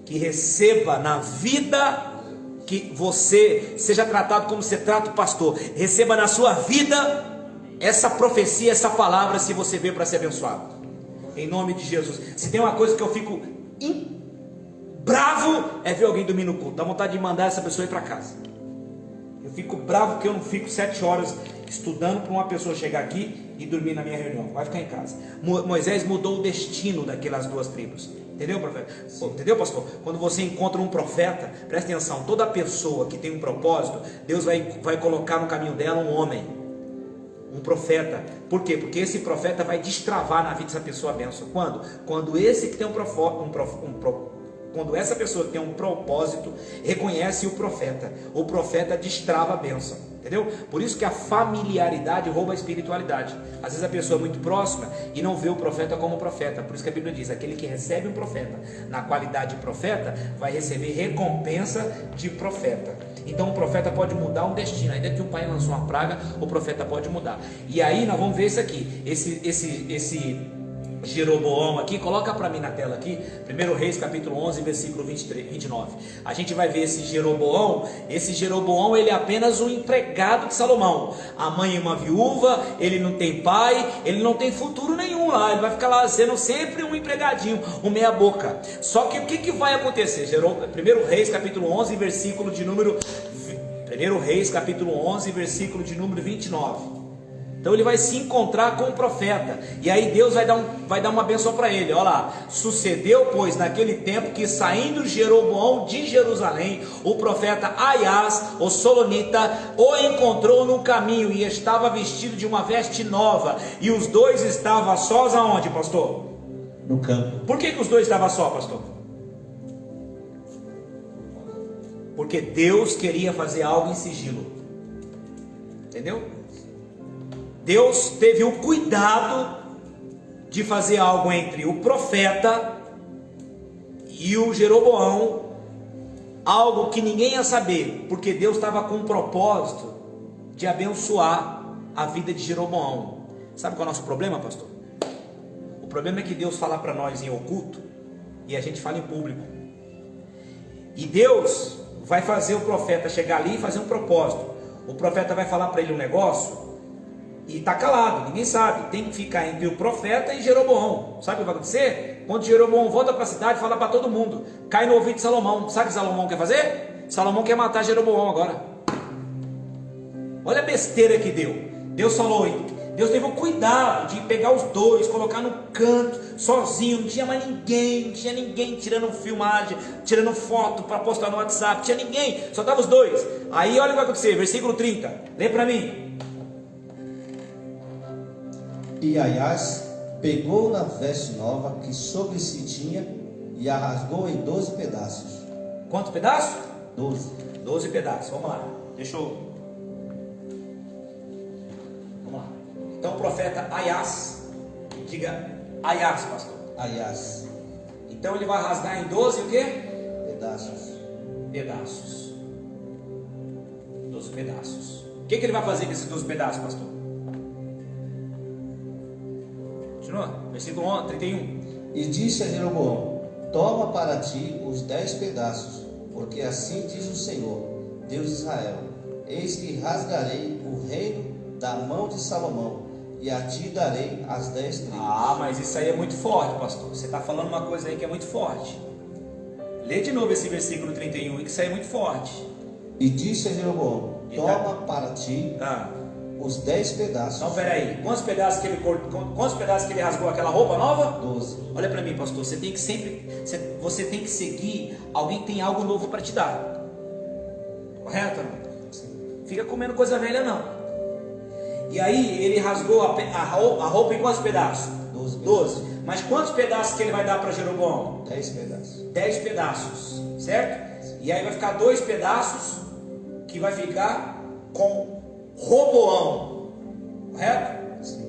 Que receba na vida, que você seja tratado como você trata o pastor, receba na sua vida essa profecia, essa palavra, se você veio para ser abençoado, em nome de Jesus. Se tem uma coisa que eu fico bravo, é ver alguém dormir no culto, dá vontade de mandar essa pessoa ir para casa. Eu fico bravo porque eu não fico 7 horas estudando para uma pessoa chegar aqui e dormir na minha reunião. Vai ficar em casa. Moisés mudou o destino daquelas 2 tribos. Entendeu, profeta? Entendeu, pastor? Quando você encontra um profeta, presta atenção, toda pessoa que tem um propósito, Deus vai colocar no caminho dela um homem, um profeta. Por quê? Porque esse profeta vai destravar na vida dessa pessoa a bênção. Quando? Quando esse que tem quando essa pessoa que tem um propósito reconhece o profeta destrava a bênção, entendeu? Por isso que a familiaridade rouba a espiritualidade. Às vezes a pessoa é muito próxima e não vê o profeta como profeta. Por isso que a Bíblia diz, aquele que recebe um profeta na qualidade de profeta, vai receber recompensa de profeta. Então o profeta pode mudar um destino. Ainda que um pai lançou uma praga, o profeta pode mudar. E aí nós vamos ver isso aqui, esse Jeroboão aqui, coloca para mim na tela aqui, 1 Reis capítulo 11, versículo 29. A gente vai ver esse Jeroboão, ele é apenas um empregado de Salomão. A mãe é uma viúva, ele não tem pai, ele não tem futuro nenhum lá, ele vai ficar lá sendo sempre um empregadinho, um meia boca. Só que o que vai acontecer? 1 Reis capítulo 11, versículo de número 1 1 Reis, capítulo 11, versículo de número 29. Então ele vai se encontrar com o profeta, e aí Deus vai dar uma bênção para ele. Olha lá: sucedeu, pois, naquele tempo que, saindo Jeroboão de Jerusalém, o profeta Aias, o solonita, o encontrou no caminho, e estava vestido de uma veste nova, e os dois estavam sós aonde, pastor? No campo. Por que os dois estavam só, pastor? Porque Deus queria fazer algo em sigilo. Entendeu? Deus teve o cuidado de fazer algo entre o profeta e o Jeroboão, algo que ninguém ia saber, porque Deus estava com o propósito de abençoar a vida de Jeroboão. Sabe qual é o nosso problema, pastor? O problema é que Deus fala para nós em oculto e a gente fala em público. E Deus vai fazer o profeta chegar ali e fazer um propósito. O profeta vai falar para ele um negócio e está calado, ninguém sabe. Tem que ficar entre o profeta e Jeroboão. Sabe o que vai acontecer? Quando Jeroboão volta para a cidade, fala para todo mundo, cai no ouvido de Salomão. Sabe o que Salomão quer fazer? Salomão quer matar Jeroboão agora. Olha a besteira que deu. Deus falou, Deus teve o cuidado de pegar os dois, colocar no canto, sozinho, não tinha mais ninguém, não tinha ninguém tirando filmagem, tirando foto para postar no WhatsApp, não tinha ninguém, só estavam os dois. Aí olha o que vai acontecer, versículo 30, lê para mim. E Aias pegou na veste nova que sobre si tinha e a rasgou em 12 pedaços. Quantos pedaços? 12 pedaços, vamos lá, vamos lá. Então o profeta Aias, diga Aias, pastor. Aias. Então ele vai rasgar em 12 o quê? Pedaços. 12 pedaços. O que ele vai fazer com esses 12 pedaços, pastor? Continua, versículo 31. E disse a Jeroboão: toma para ti os 10 pedaços, porque assim diz o Senhor, Deus de Israel: eis que rasgarei o reino da mão de Salomão, e a ti darei as 10 tribos. Ah, mas isso aí é muito forte, pastor. Você está falando uma coisa aí que é muito forte. Lê de novo esse versículo 31, que isso aí é muito forte. E disse a Jeroboão: toma para ti os 10 pedaços. Não, peraí. Quantos pedaços que ele rasgou aquela roupa nova? 12. Olha para mim, pastor. Você tem que seguir alguém que tem algo novo para te dar. Correto? Sim. Fica comendo coisa velha não. E aí ele rasgou a roupa em quantos pedaços? 12. Mas quantos pedaços que ele vai dar para Jeroboão? 10 pedaços. 10 pedaços, certo? E aí vai ficar 2 pedaços que vai ficar com Roboão, correto? Sim.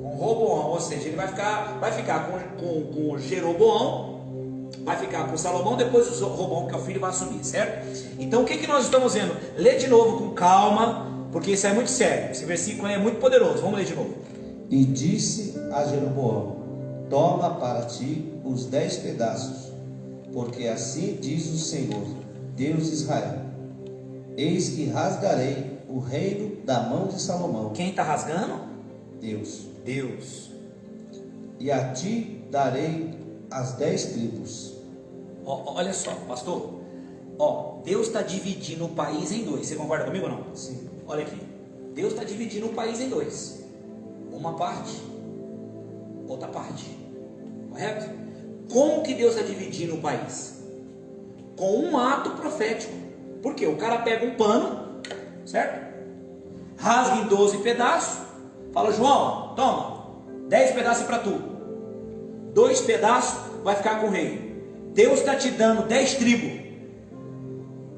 Com Roboão, ou seja, ele vai ficar com Jeroboão, vai ficar com Salomão, depois o Roboão, que é o filho, vai assumir, certo? Então o que nós estamos vendo? Lê de novo com calma, porque isso é muito sério, esse versículo é muito poderoso. Vamos ler de novo. E disse a Jeroboão: toma para ti os 10 pedaços, porque assim diz o Senhor, Deus de Israel: eis que rasgarei o reino da mão de Salomão. Quem está rasgando? Deus. E a ti darei as 10 tribos. Olha só, pastor. Deus está dividindo o país em dois. Você concorda comigo ou não? Sim. Olha aqui. Deus está dividindo o país em dois. Uma parte, outra parte. Correto? Como que Deus está dividindo o país? Com um ato profético. Por quê? O cara pega um pano, certo? Rasga em 12 pedaços. Fala: João, toma, 10 pedaços para tu. 2 pedaços vai ficar com o rei. Deus está te dando 10 tribos.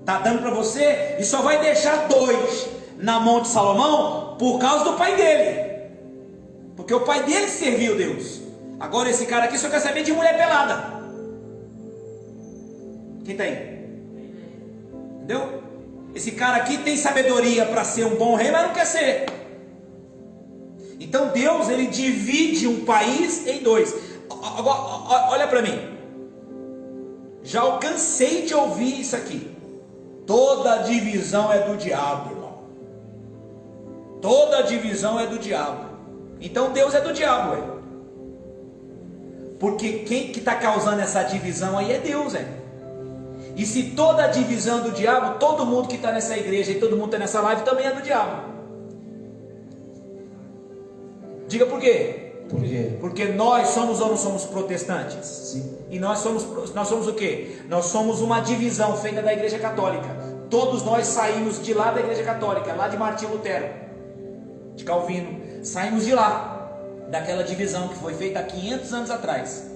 Está dando para você e só vai deixar 2 na mão de Salomão por causa do pai dele. Porque o pai dele serviu Deus. Agora esse cara aqui só quer saber de mulher pelada. Quem está aí? Entendeu? Esse cara aqui tem sabedoria para ser um bom rei, mas não quer ser. Então Deus, ele divide um país em dois. Agora, olha para mim. Já cansei de ouvir isso aqui. Toda divisão é do diabo, irmão. Toda divisão é do diabo. Então Deus é do diabo, velho. Porque quem que está causando essa divisão aí é Deus, velho. E se toda a divisão do diabo, todo mundo que está nessa igreja e todo mundo está nessa live também é do diabo. Diga por quê? Por quê? Porque nós somos ou não somos protestantes? Sim. E nós somos o quê? Nós somos uma divisão feita da igreja católica. Todos nós saímos de lá da igreja católica, lá de Martinho Lutero, de Calvino. Saímos de lá, daquela divisão que foi feita há 500 anos atrás.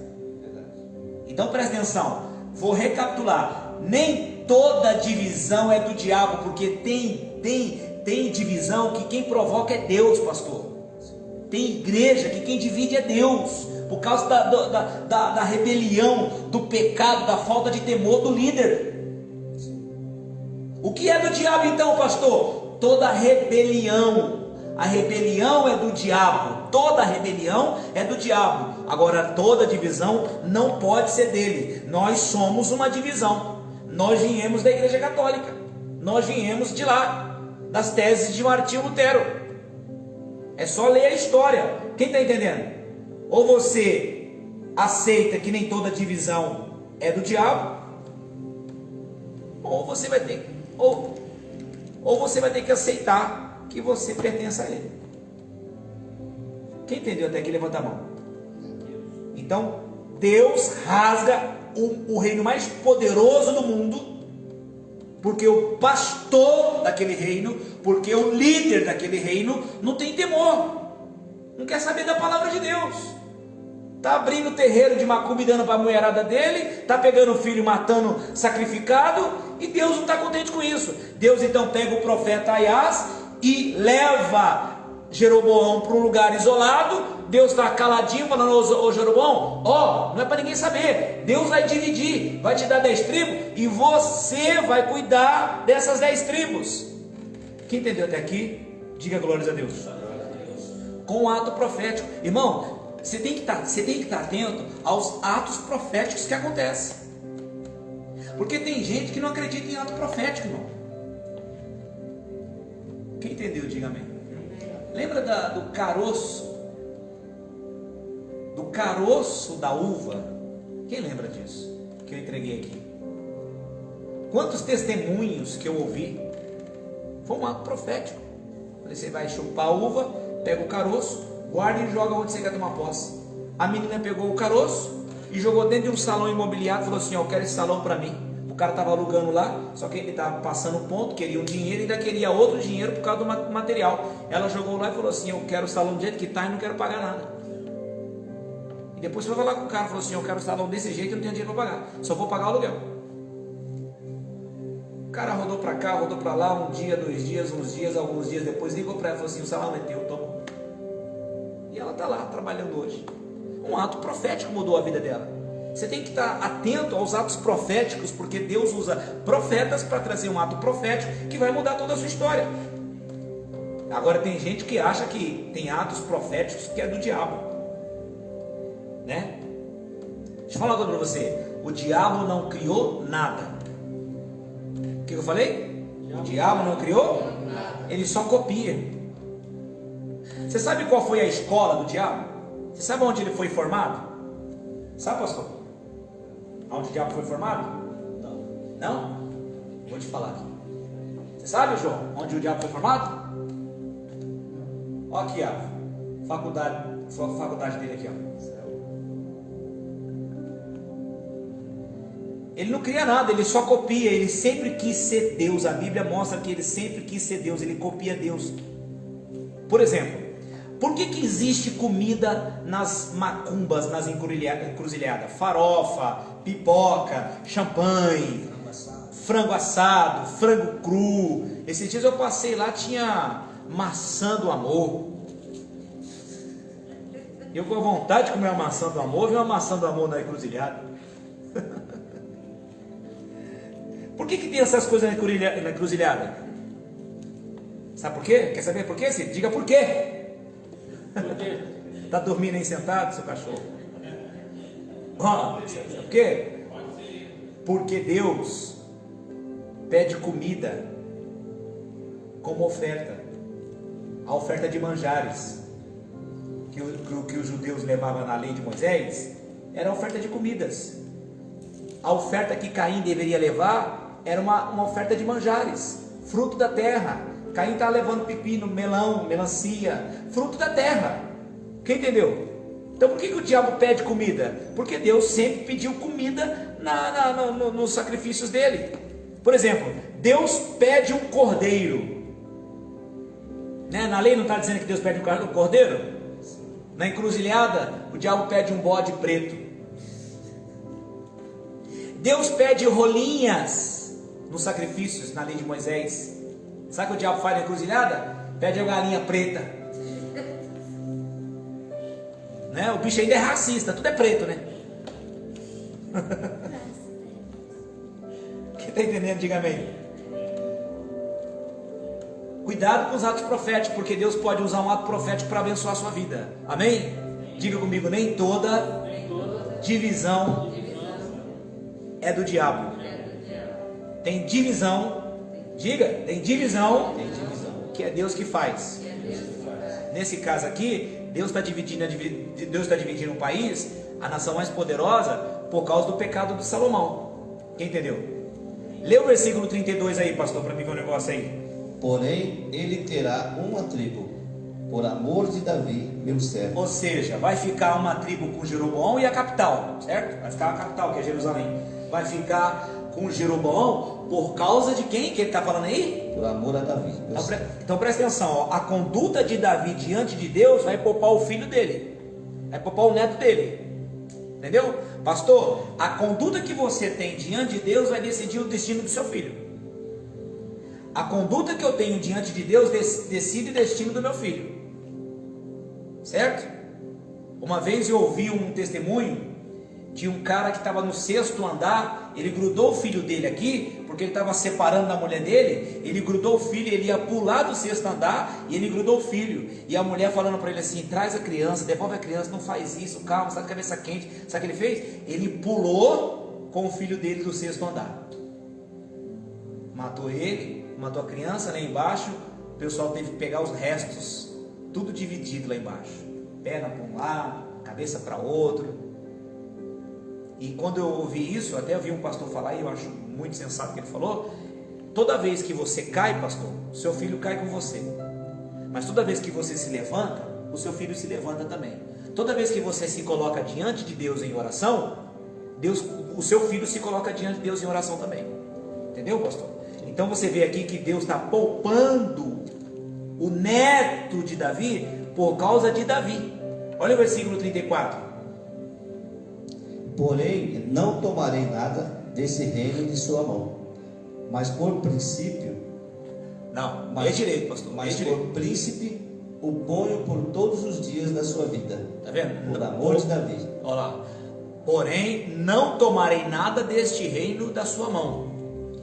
Então presta atenção, vou recapitular. Nem toda divisão é do diabo, porque tem divisão que quem provoca é Deus, pastor. Tem igreja que quem divide é Deus, por causa da rebelião, do pecado, da falta de temor do líder. O que é do diabo então, pastor? Toda rebelião. A rebelião é do diabo. Toda rebelião é do diabo. Agora toda divisão não pode ser dele. Nós somos uma divisão. Nós viemos da igreja católica. Nós viemos de lá, das teses de Martinho Lutero. É só ler a história. Quem está entendendo? Ou você aceita que nem toda divisão é do diabo, ou você vai ter que aceitar que você pertence a ele. Quem entendeu até aqui, levanta a mão. Então Deus rasga o reino mais poderoso do mundo, porque o pastor daquele reino, porque o líder daquele reino não tem temor, não quer saber da palavra de Deus. Está abrindo o terreiro de macumba e dando para a mulherada dele, está pegando o filho, matando, sacrificado, e Deus não está contente com isso. Deus então pega o profeta Aias e leva Jeroboão para um lugar isolado. Deus está caladinho, falando: ô Jeroboão, não é para ninguém saber, Deus vai dividir, vai te dar 10 tribos, e você vai cuidar dessas 10 tribos. Quem entendeu até aqui, diga glórias a Deus. Com o ato profético, irmão, você tem que estar atento aos atos proféticos que acontecem, porque tem gente que não acredita em ato profético, irmão. Quem entendeu, diga amém. Lembra do caroço da uva? Quem lembra disso? Que eu entreguei aqui. Quantos testemunhos que eu ouvi? Foi um ato profético. Falei: você vai chupar a uva, pega o caroço, guarda e joga onde você quer tomar posse. A menina pegou o caroço e jogou dentro de um salão imobiliário. Falou assim: eu quero esse salão para mim. O cara estava alugando lá, só que ele estava passando o ponto, queria um dinheiro e ainda queria outro dinheiro por causa do material. Ela jogou lá e falou assim: eu quero o salão do jeito que está e não quero pagar nada. E depois foi falar com o cara, falou assim: eu quero o salão desse jeito e não tenho dinheiro para pagar, só vou pagar o aluguel. O cara rodou para cá, rodou para lá, um dia, 2 dias, uns dias, alguns dias depois, ligou para ela e falou assim: o salão é teu, toma. E ela está lá trabalhando hoje. Um ato profético mudou a vida dela. Você tem que estar atento aos atos proféticos, porque Deus usa profetas para trazer um ato profético que vai mudar toda a sua história. Agora tem gente que acha que tem atos proféticos que é do diabo, né? Deixa eu falar uma coisa para você: o diabo não criou nada. O que eu falei? O diabo não criou nada. Ele só copia. Você sabe qual foi a escola do diabo? Você sabe onde ele foi formado? Sabe, pastor? Onde o diabo foi formado? Não? Vou te falar aqui. Você sabe, João, onde o diabo foi formado? Olha aqui, ó. Faculdade dele aqui, ó. Ele não cria nada, ele só copia. Ele sempre quis ser Deus. A Bíblia mostra que ele sempre quis ser Deus. Ele copia Deus. Por exemplo, por que existe comida nas macumbas, nas encruzilhadas? Farofa, pipoca, champanhe, frango assado, frango cru. Esses dias eu passei lá, tinha maçã do amor. Eu com a vontade de comer uma maçã do amor, vi uma maçã do amor na encruzilhada. Por que tem essas coisas na encruzilhada? Sabe por quê? Quer saber por quê, Cid? Diga por quê. Está dormindo aí sentado, seu cachorro? Sabe por quê? Porque Deus pede comida como oferta. A oferta de manjares que os judeus levavam na lei de Moisés era a oferta de comidas. a oferta que Caim deveria levar era uma oferta de manjares, fruto da terra. Caim estava levando pepino, melão, melancia, fruto da terra. Quem entendeu? Então por que o diabo pede comida? Porque Deus sempre pediu comida nos sacrifícios dele. Por exemplo, Deus pede um cordeiro, né? Na lei não está dizendo que Deus pede um cordeiro? Na encruzilhada, o diabo pede um bode preto. Deus pede rolinhas nos sacrifícios, na lei de Moisés. Sabe o que o diabo faz na encruzilhada? Pede a galinha preta, né? O bicho ainda é racista, tudo é preto, né? Quem está entendendo, diga amém. Cuidado com os atos proféticos, porque Deus pode usar um ato profético para abençoar a sua vida. Amém? Diga comigo, nem toda divisão é do diabo. Tem divisão, diga, tem divisão que é Deus que faz. Nesse caso aqui, Deus está dividindo um país, a nação mais poderosa, por causa do pecado de Salomão. Quem entendeu? Lê o versículo 32 aí, pastor, para mim ver um negócio aí. Porém, ele terá uma tribo, por amor de Davi, meu servo. Ou seja, vai ficar uma tribo com Jeroboão e a capital, certo? Vai ficar a capital, que é Jerusalém. Vai ficar com Jeroboão por causa de quem que ele está falando aí? Por amor a Davi, meu servo. Então presta atenção, ó. A conduta de Davi diante de Deus vai poupar o filho dele, vai poupar o neto dele. Entendeu? Pastor, a conduta que você tem diante de Deus vai decidir o destino do seu filho. A conduta que eu tenho diante de Deus decide o destino do meu filho. Certo? Uma vez eu ouvi um testemunho de um cara que estava no 6º andar. Ele grudou o filho dele aqui, porque ele estava separando da mulher dele. Ele grudou o filho, ele ia pular do 6º andar, e ele grudou o filho. E a mulher falando para ele assim: traz a criança, devolve a criança, não faz isso, calma, está de cabeça quente. Sabe o que ele fez? Ele pulou com o filho dele do 6º andar. Matou ele, matou a criança lá embaixo. O pessoal teve que pegar os restos, tudo dividido lá embaixo, perna para um lado, cabeça para outro. E quando eu ouvi isso, até ouvi um pastor falar, e eu acho muito sensato o que ele falou: toda vez que você cai, pastor, seu filho cai com você. Mas toda vez que você se levanta, o seu filho se levanta também. Toda vez que você se coloca diante de Deus em oração, o seu filho se coloca diante de Deus em oração também. Entendeu, pastor? Então você vê aqui que Deus está poupando o neto de Davi por causa de Davi. Olha o versículo 34. Porém, não tomarei nada desse reino de sua mão, mas por princípio... Não, é direito, pastor. Mas por príncipe o ponho por todos os dias da sua vida. Está vendo? Por amor de Davi. Olha lá. Porém, não tomarei nada deste reino da sua mão.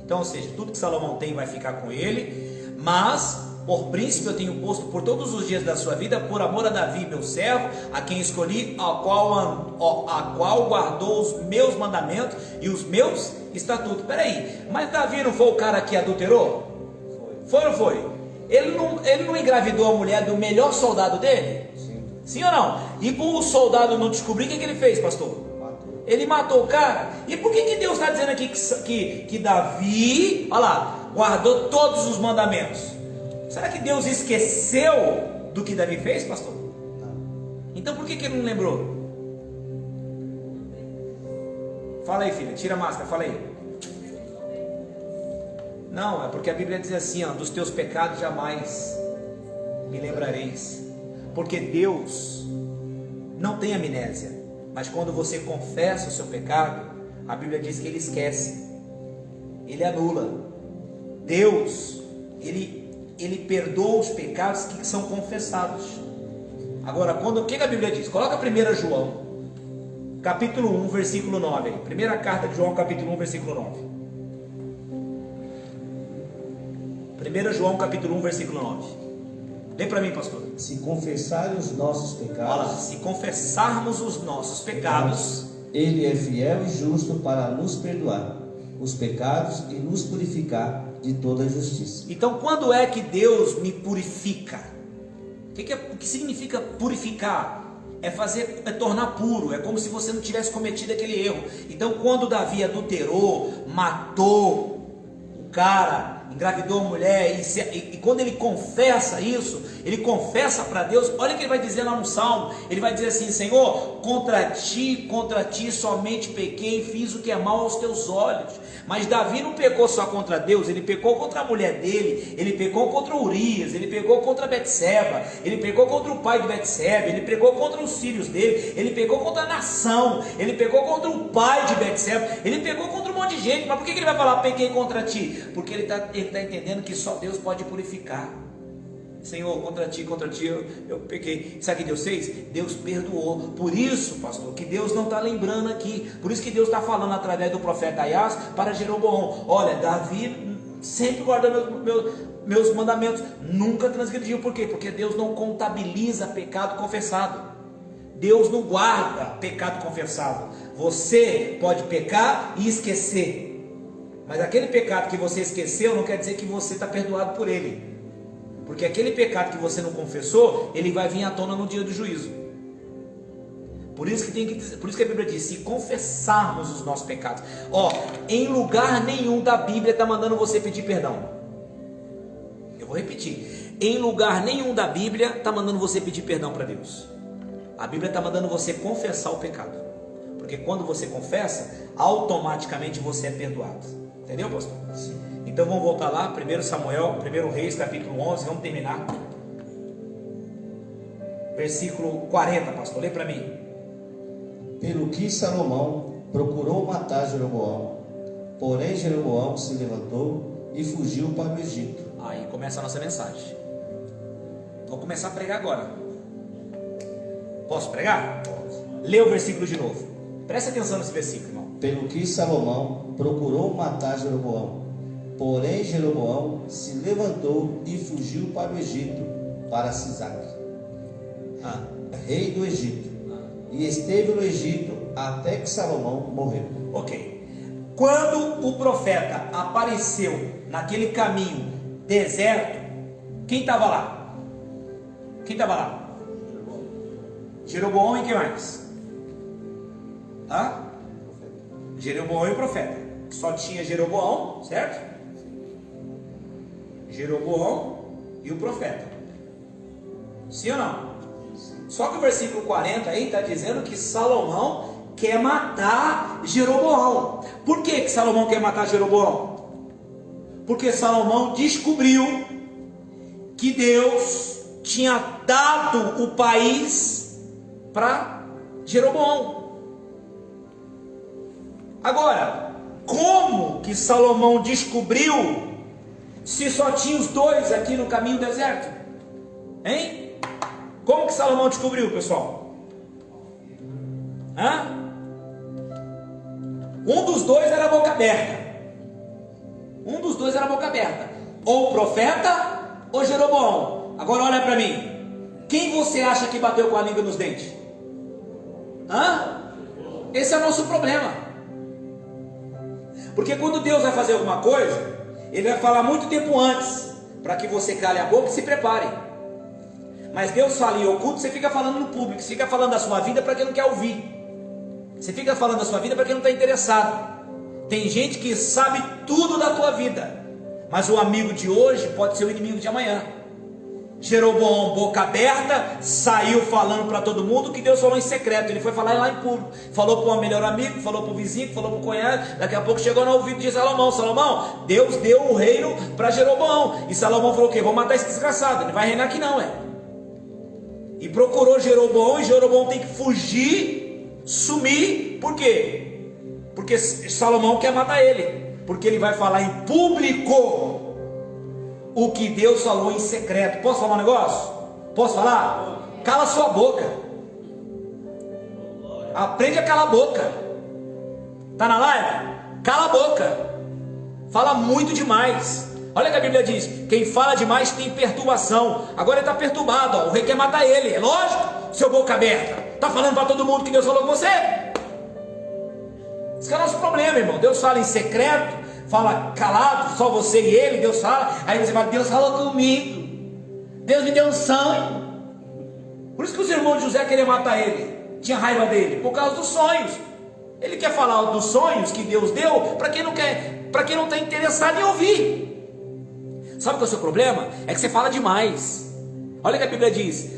Então, ou seja, tudo que Salomão tem vai ficar com ele, mas por príncipe eu tenho posto por todos os dias da sua vida, por amor a Davi, meu servo, a quem escolhi, a qual guardou os meus mandamentos e os meus estatutos. Peraí, mas Davi não foi o cara que adulterou? Foi ou não foi? Ele não engravidou a mulher do melhor soldado dele? Sim. Sim ou não? E por o soldado não descobrir, o que ele fez, pastor? Ele matou o cara. E por que Deus está dizendo aqui que Davi, olha lá, guardou todos os mandamentos? Será que Deus esqueceu do que Davi fez, pastor? Não. Então por que ele não lembrou? Fala aí, filha, tira a máscara, fala aí. Não, é porque a Bíblia diz assim, ó: dos teus pecados jamais me lembrareis. Porque Deus não tem amnésia. Mas quando você confessa o seu pecado, a Bíblia diz que Ele esquece, Ele anula. Deus, Ele perdoa os pecados que são confessados. Agora, o que a Bíblia diz? Coloca 1 João, capítulo 1, versículo 9. Primeira carta de João, capítulo 1, versículo 9. 1 João, capítulo 1, versículo 9. Lê para mim, pastor. Se confessarem os nossos pecados, olha lá, se confessarmos os nossos pecados, Ele é fiel e justo para nos perdoar os pecados e nos purificar de toda injustiça. Então, quando é que Deus me purifica? O que significa purificar? é tornar puro, é como se você não tivesse cometido aquele erro. Então quando Davi adulterou, matou o cara, engravidou a mulher, e quando ele confessa isso, ele confessa para Deus, olha o que ele vai dizer lá no Salmo, ele vai dizer assim: Senhor, contra ti somente pequei e fiz o que é mal aos teus olhos. Mas Davi não pecou só contra Deus, ele pecou contra a mulher dele, ele pecou contra Urias, ele pecou contra Betseba, ele pecou contra o pai de Betseba, ele pecou contra os filhos dele, ele pecou contra a nação, ele pecou contra o pai de Betseba, ele pecou contra um monte de gente. Mas por que ele vai falar pequei contra ti? Porque ele está entendendo que só Deus pode purificar. Senhor, contra ti eu pequei. Sabe o que Deus fez? Deus perdoou. Por isso, pastor, que Deus não está lembrando aqui. Por isso que Deus está falando através do profeta Aias para Jeroboão: olha, Davi sempre guardou meus mandamentos, nunca transgrediu. Por quê? Porque Deus não contabiliza pecado confessado. Deus não guarda pecado confessado. Você pode pecar e esquecer, mas aquele pecado que você esqueceu não quer dizer que você está perdoado por ele. Porque aquele pecado que você não confessou, ele vai vir à tona no dia do juízo. Por isso que a Bíblia diz: se confessarmos os nossos pecados. Em lugar nenhum da Bíblia está mandando você pedir perdão. Eu vou repetir: em lugar nenhum da Bíblia está mandando você pedir perdão para Deus. A Bíblia está mandando você confessar o pecado. Porque quando você confessa, automaticamente você é perdoado. Entendeu, pastor? Sim. Então vamos voltar lá, 1 Samuel, 1 Reis, capítulo 11, vamos terminar. Versículo 40, pastor, lê para mim. Pelo que Salomão procurou matar Jeroboão, porém Jeroboão se levantou e fugiu para o Egito. Aí começa a nossa mensagem. Vou começar a pregar agora. Posso pregar? Lê o versículo de novo. Presta atenção nesse versículo, irmão. Pelo que Salomão procurou matar Jeroboão, porém Jeroboão se levantou e fugiu para o Egito, para Sisaque, rei do Egito, e esteve no Egito até que Salomão morreu. Ok. Quando o profeta apareceu naquele caminho deserto, quem estava lá? Quem estava lá? Jeroboão e quem mais? Jeroboão e o profeta. Só tinha Jeroboão, certo? Jeroboão e o profeta. Sim ou não? Só que o versículo 40 aí está dizendo que Salomão quer matar Jeroboão. Por que Salomão quer matar Jeroboão? Porque Salomão descobriu que Deus tinha dado o país para Jeroboão. Agora, como que Salomão descobriu se só tinha os dois aqui no caminho deserto? Hein? Como que Salomão descobriu, pessoal? Um dos dois era a boca aberta. Ou o profeta ou Jeroboão. Agora olha para mim. Quem você acha que bateu com a língua nos dentes? Esse é o nosso problema. Porque quando Deus vai fazer alguma coisa, Ele vai falar muito tempo antes, para que você cale a boca e se prepare. Mas Deus fala em oculto, você fica falando no público, você fica falando da sua vida para quem não quer ouvir, você fica falando da sua vida para quem não está interessado. Tem gente que sabe tudo da tua vida, mas o amigo de hoje pode ser o inimigo de amanhã. Jeroboão, boca aberta, saiu falando para todo mundo que Deus falou em secreto. Ele foi falar lá em público, falou para o melhor amigo, falou para o vizinho, falou para o cunhado. Daqui a pouco chegou no ouvido de Salomão: Salomão, Deus deu o reino para Jeroboão. E Salomão falou o quê? Vou matar esse desgraçado, ele vai reinar aqui não, E procurou Jeroboão, e Jeroboão tem que fugir, sumir. Por quê? Porque Salomão quer matar ele, porque ele vai falar em público o que Deus falou em secreto. Posso falar um negócio? Posso falar? Cala sua boca. Aprende a calar a boca. Tá na live? Cala a boca. Fala muito demais. Olha o que a Bíblia diz: quem fala demais tem perturbação. Agora ele está perturbado, o rei quer matar ele. É lógico, seu boca aberta. Está falando para todo mundo que Deus falou com você. Esse é o nosso problema, irmão. Deus fala em secreto, fala calado, só você e ele. Deus fala, aí você fala: Deus falou comigo, Deus me deu um sonho. Por isso que os irmãos de José queriam matar ele, tinha raiva dele, por causa dos sonhos. Ele quer falar dos sonhos que Deus deu para quem não quer, para quem não está interessado em ouvir. Sabe qual é o seu problema? É que você fala demais. Olha o que a Bíblia diz: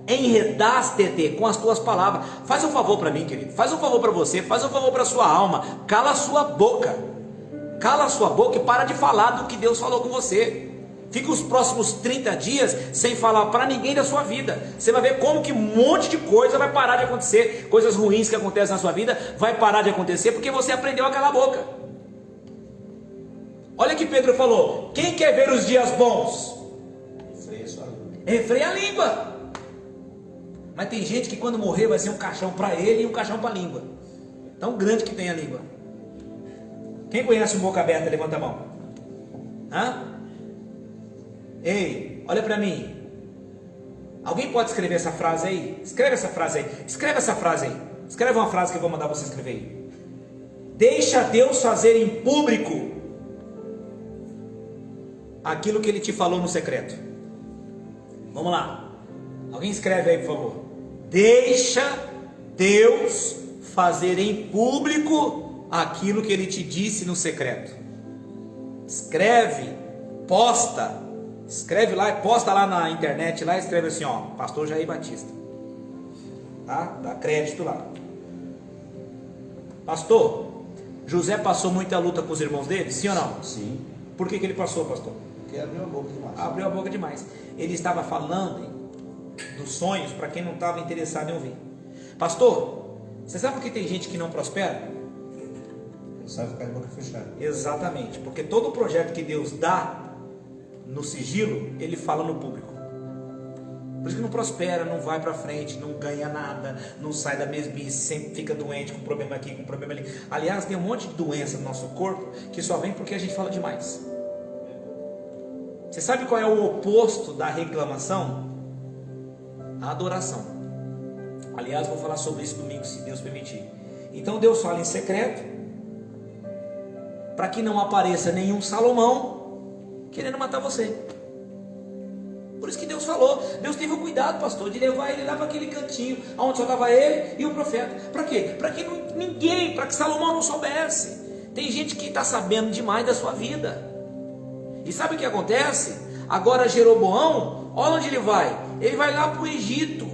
enredaste-te com as tuas palavras. Faz um favor para mim, querido, faz um favor para você, faz um favor para a sua alma. Cala a sua boca, cala a sua boca e para de falar do que Deus falou com você. Fica os próximos 30 dias sem falar para ninguém da sua vida. Você vai ver como que um monte de coisa vai parar de acontecer. Coisas ruins que acontecem na sua vida vai parar de acontecer porque você aprendeu a calar a boca. Olha que Pedro falou: quem quer ver os dias bons? Refreia sua língua. Refreia a língua. Mas tem gente que quando morrer vai ser um caixão para ele e um caixão para a língua. Tão grande que tem a língua. Quem conhece o boca aberta, levanta a mão. Ei, olha para mim. Alguém pode escrever essa frase aí? Escreve essa frase aí. Escreve essa frase aí. Escreve uma frase que eu vou mandar você escrever aí. Deixa Deus fazer em público aquilo que Ele te falou no secreto. Vamos lá. Alguém escreve aí, por favor. Deixa Deus fazer em público aquilo que Ele te disse no secreto. Escreve, posta. Escreve lá, posta lá na internet, lá escreve assim, Pastor Jair Batista, tá? Dá crédito lá. Pastor, José passou muita luta com os irmãos dele, sim ou não? Sim. Por que ele passou, pastor? Porque abriu a boca demais. Abriu a boca demais. Ele estava falando dos sonhos para quem não estava interessado em ouvir. Pastor, você sabe por que tem gente que não prospera? Ele sabe ficar de boca fechada. Exatamente, porque todo projeto que Deus dá no sigilo, Ele fala no público. Por isso que não prospera, não vai para frente, não ganha nada, não sai da mesmice, sempre fica doente, com problema aqui, com problema ali. Aliás, tem um monte de doença no nosso corpo que só vem porque a gente fala demais. Você sabe qual é o oposto da reclamação? A adoração. Aliás, vou falar sobre isso domingo, se Deus permitir. Então Deus fala em secreto, para que não apareça nenhum Salomão querendo matar você. Por isso que Deus falou. Deus teve o cuidado, pastor, de levar ele lá para aquele cantinho onde só estava ele e o profeta. Para quê? Para que ninguém, para que Salomão não soubesse. Tem gente que está sabendo demais da sua vida. E sabe o que acontece? Agora Jeroboão, olha onde ele vai. Ele vai lá para o Egito.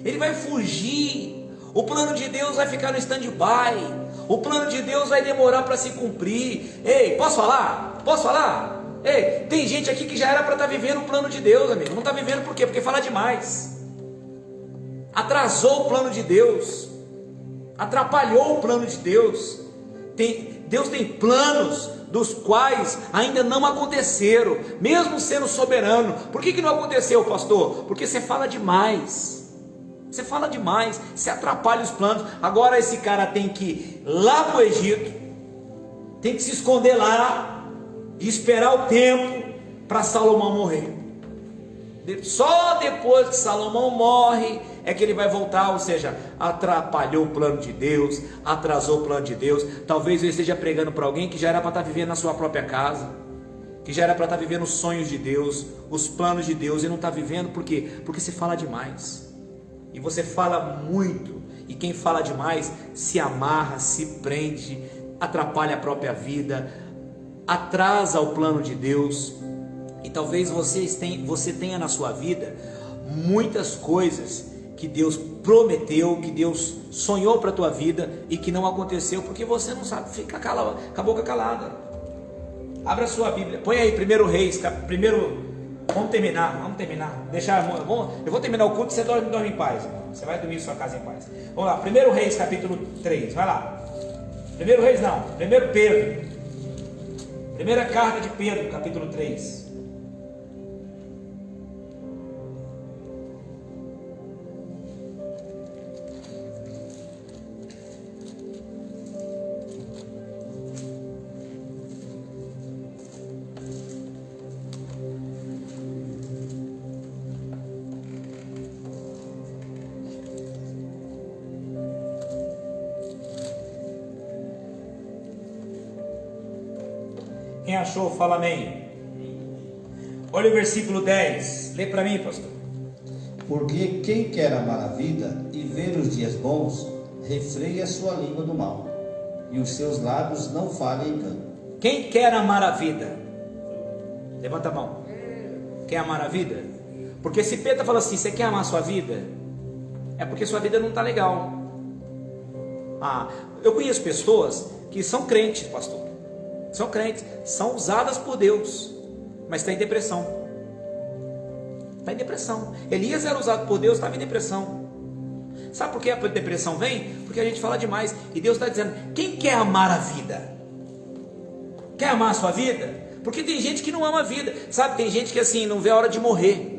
Ele vai fugir. O plano de Deus vai ficar no stand-by. O plano de Deus vai demorar para se cumprir. Ei, posso falar? Posso falar? Ei, tem gente aqui que já era para estar vivendo o plano de Deus, amigo. Não está vivendo por quê? Porque fala demais. Atrasou o plano de Deus. Atrapalhou o plano de Deus. Deus tem planos dos quais ainda não aconteceram, mesmo sendo soberano. Por que não aconteceu, pastor? Porque você fala demais. Você fala demais, você atrapalha os planos. Agora esse cara tem que ir lá para o Egito, tem que se esconder lá e esperar o tempo para Salomão morrer. Só depois que Salomão morre é que ele vai voltar. Ou seja, atrapalhou o plano de Deus, atrasou o plano de Deus. Talvez eu esteja pregando para alguém que já era para estar vivendo na sua própria casa, que já era para estar vivendo os sonhos de Deus, os planos de Deus, e não está vivendo. Por quê? Porque você fala demais. E você fala muito, e quem fala demais se amarra, se prende, atrapalha a própria vida, atrasa o plano de Deus. E talvez você tenha na sua vida muitas coisas que Deus prometeu, que Deus sonhou para a tua vida e que não aconteceu porque você não sabe, fica com a boca calada. Abra a sua Bíblia, põe aí 1 Reis, vamos terminar. Eu vou terminar o culto e você dorme em paz, irmão. Você vai dormir em sua casa em paz. Vamos lá, 1 Reis capítulo 3, vai lá. 1 Reis não, 1 Pedro. Primeira carta de Pedro, capítulo 3. Quem achou, fala amém. Olha o versículo 10. Lê para mim, pastor. Porque quem quer amar a vida e ver os dias bons, refreia a sua língua do mal, e os seus lábios não falem engano. Quem quer amar a vida? Levanta a mão. Quer amar a vida? Porque se Pedro fala assim, você quer amar a sua vida? É porque sua vida não está legal. Eu conheço pessoas que são crentes, pastor. São crentes, são usadas por Deus, mas está em depressão. Está em depressão. Elias era usado por Deus, estava em depressão. Sabe por que a depressão vem? Porque a gente fala demais. E Deus está dizendo, quem quer amar a vida? Quer amar a sua vida? Porque tem gente que não ama a vida. Sabe, tem gente que assim, não vê a hora de morrer.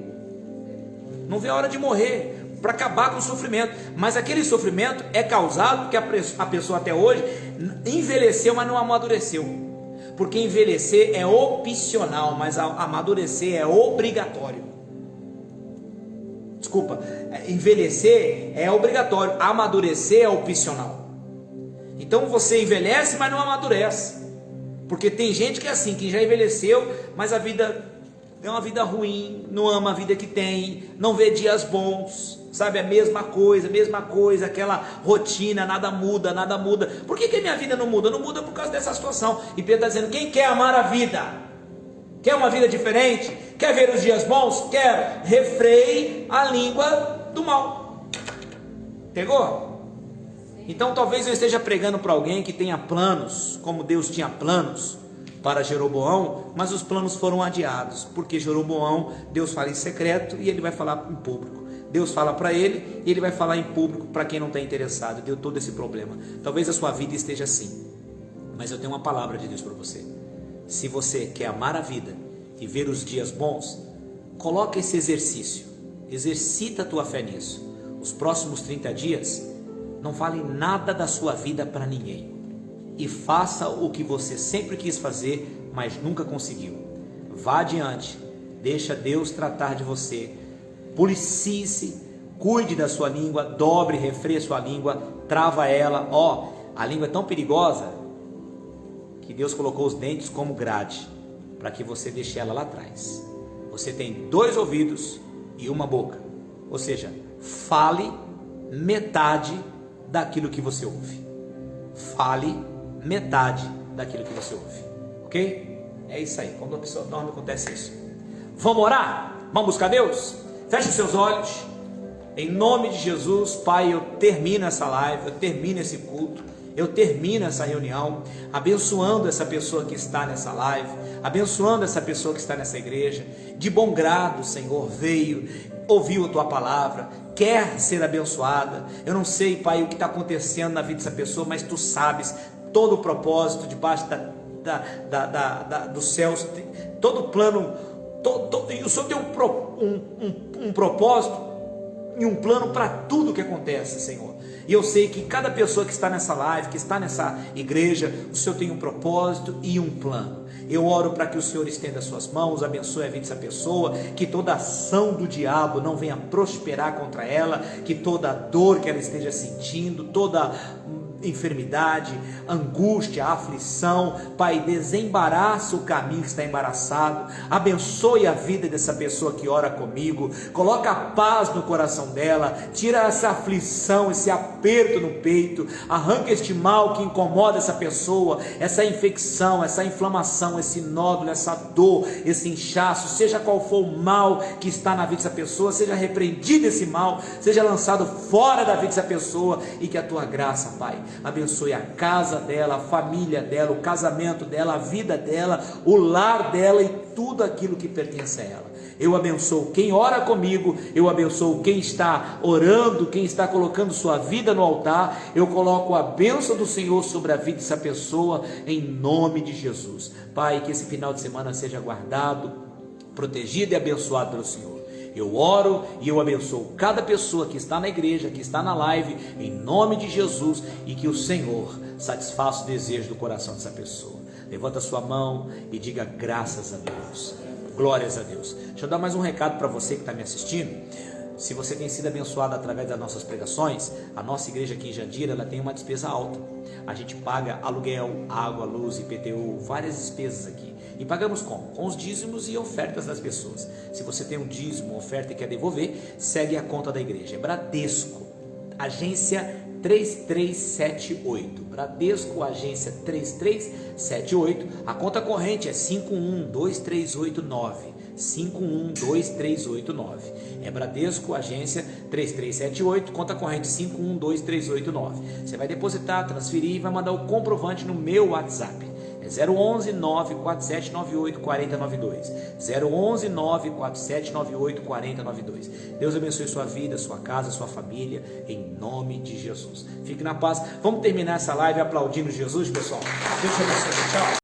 Não vê a hora de morrer, para acabar com o sofrimento. Mas aquele sofrimento é causado porque a pessoa até hoje envelheceu, mas não amadureceu. Porque envelhecer é opcional, mas amadurecer é obrigatório. Desculpa, envelhecer é obrigatório, amadurecer é opcional. Então você envelhece, mas não amadurece. Porque tem gente que é assim, que já envelheceu, mas a vida é uma vida ruim, não ama a vida que tem, não vê dias bons, sabe, a mesma coisa, aquela rotina, nada muda. Por que a minha vida não muda? Não muda por causa dessa situação. E Pedro está dizendo, quem quer amar a vida? Quer uma vida diferente? Quer ver os dias bons? Quer? Refreie a língua do mal. Pegou? Então talvez eu esteja pregando para alguém que tenha planos, como Deus tinha planos para Jeroboão, mas os planos foram adiados, porque Jeroboão, Deus fala em secreto e ele vai falar em público. Deus fala para ele e ele vai falar em público para quem não está interessado. Deu todo esse problema. Talvez a sua vida esteja assim, mas eu tenho uma palavra de Deus para você. Se você quer amar a vida e ver os dias bons, coloca esse exercício, exercita a tua fé nisso. Os próximos 30 dias, não fale nada da sua vida para ninguém, e faça o que você sempre quis fazer, mas nunca conseguiu. Vá adiante, deixa Deus tratar de você, policie-se, cuide da sua língua, dobre, refreie sua língua, trava ela. A língua é tão perigosa que Deus colocou os dentes como grade, para que você deixe ela lá atrás. Você tem 2 ouvidos e uma boca, ou seja, fale metade daquilo que você ouve. Fale metade daquilo que você ouve, ok? É isso aí, quando a pessoa dorme acontece isso. Vamos orar? Vamos buscar Deus? Feche os seus olhos. Em nome de Jesus, Pai, eu termino essa live, eu termino esse culto, eu termino essa reunião, abençoando essa pessoa que está nessa live, abençoando essa pessoa que está nessa igreja. De bom grado, Senhor, veio, ouviu a Tua palavra, quer ser abençoada. Eu não sei, Pai, o que está acontecendo na vida dessa pessoa, mas Tu sabes todo o propósito debaixo dos céus, todo o plano, e o Senhor tem um propósito e um plano para tudo que acontece, Senhor. E eu sei que cada pessoa que está nessa live, que está nessa igreja, o Senhor tem um propósito e um plano. Eu oro para que o Senhor estenda as suas mãos, abençoe a vida dessa pessoa, que toda ação do diabo não venha prosperar contra ela, que toda dor que ela esteja sentindo, toda enfermidade, angústia, aflição, Pai, desembaraça o caminho que está embaraçado, abençoe a vida dessa pessoa que ora comigo, coloca a paz no coração dela, tira essa aflição, esse aperto no peito, arranca este mal que incomoda essa pessoa, essa infecção, essa inflamação, esse nódulo, essa dor, esse inchaço, seja qual for o mal que está na vida dessa pessoa, seja repreendido esse mal, seja lançado fora da vida dessa pessoa, e que a Tua graça, Pai, abençoe a casa dela, a família dela, o casamento dela, a vida dela, o lar dela e tudo aquilo que pertence a ela. Eu abençoo quem ora comigo, eu abençoo quem está orando, quem está colocando sua vida no altar. Eu coloco a bênção do Senhor sobre a vida dessa pessoa, em nome de Jesus. Pai, que esse final de semana seja guardado, protegido e abençoado pelo Senhor. Eu oro e eu abençoo cada pessoa que está na igreja, que está na live, em nome de Jesus, e que o Senhor satisfaça o desejo do coração dessa pessoa. Levanta a sua mão e diga graças a Deus, glórias a Deus. Deixa eu dar mais um recado para você que está me assistindo. Se você tem sido abençoado através das nossas pregações, a nossa igreja aqui em Jandira, ela tem uma despesa alta. A gente paga aluguel, água, luz, IPTU, várias despesas aqui. E pagamos como? Com os dízimos e ofertas das pessoas. Se você tem um dízimo, oferta e quer devolver, segue a conta da igreja. É Bradesco, agência 3378. Bradesco, agência 3378. A conta corrente é 512389. 512389. É Bradesco, agência 3378, conta corrente 512389. Você vai depositar, transferir e vai mandar o comprovante no meu WhatsApp. É 011 94798 4092. 011 94798 4092. Deus abençoe sua vida, sua casa, sua família, em nome de Jesus. Fique na paz. Vamos terminar essa live aplaudindo Jesus, pessoal. Deus te abençoe. Tchau.